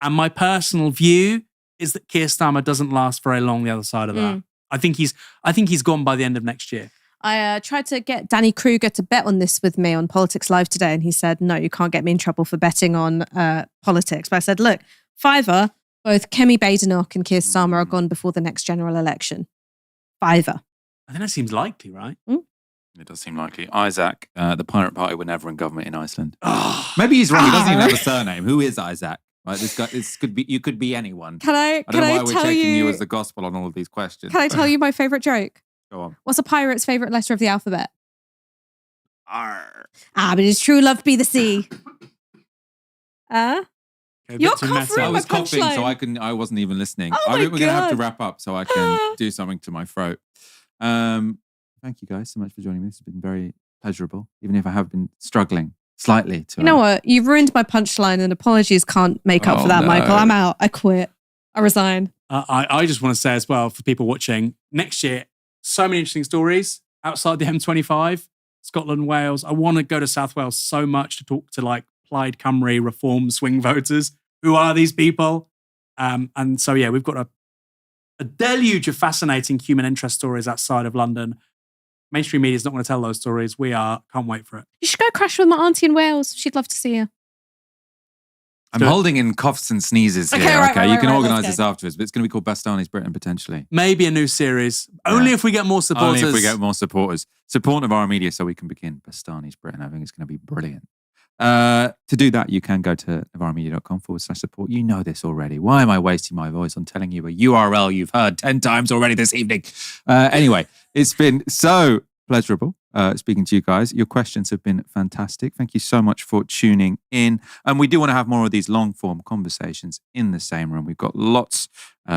And my personal view is that Keir Starmer doesn't last very long the other side of that. I think he's gone by the end of next year. I tried to get Danny Kruger to bet on this with me on Politics Live today, and he said, no, you can't get me in trouble for betting on politics. But I said, look, fiver, both Kemi Badenoch and Keir Starmer are gone before the next general election. Fiver. I think that seems likely, right? It does seem likely. Isaac, the Pirate Party were never in government in Iceland. Maybe he's wrong. He doesn't even have a surname. Who is Isaac? Right, you could be anyone. I don't know why we're taking you you as the gospel on all of these questions. Can I tell you my favourite joke? Go on. What's a pirate's favourite letter of the alphabet? R. But his true love be the sea. You're coughing. I was my coughing, punchline. so I wasn't even listening. Oh I think we're going to have to God. wrap up so I can do something to my throat. Thank you guys so much for joining me. This has been very pleasurable, even if I have been struggling slightly. You know what? You've ruined my punchline, and apologies can't make up for that, no. Michael. I'm out. I quit. I resign. I just want to say as well, for people watching, next year, so many interesting stories outside the M25, Scotland, Wales. I want to go to South Wales so much to talk to like Plaid Cymru, Reform, swing voters. Who are these people? And so, yeah, we've got a deluge of fascinating human interest stories outside of London. Mainstream media is not going to tell those stories. We are. Can't wait for it. You should go crash with my auntie in Wales. She'd love to see you. I'm holding in coughs and sneezes here. Okay, right, you can right, organise let's this afterwards, but it's going to be called Bastani's Britain potentially. Maybe a new series. Only if we get more supporters. Only if we get more supporters. Support Novara Media so we can begin Bastani's Britain. I think it's going to be brilliant. To do that, you can go to novaramedia.com/support. You know this already. Why am I wasting my voice on telling you a URL you've heard 10 times already this evening? Anyway, it's been so pleasurable speaking to you guys. Your questions have been fantastic. Thank you so much for tuning in. And we do want to have more of these long form conversations in the same room. We've got lots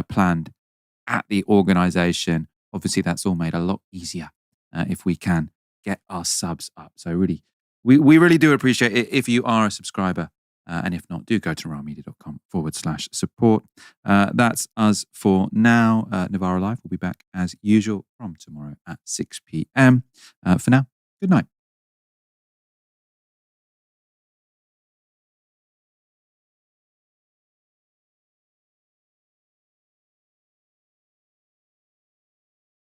planned at the organization. Obviously, that's all made a lot easier if we can get our subs up. So really, we really do appreciate it if you are a subscriber. And if not, do go to novaramedia.com/support. That's us for now. Novara Live will be back as usual from tomorrow at 6 p.m. For now, good night.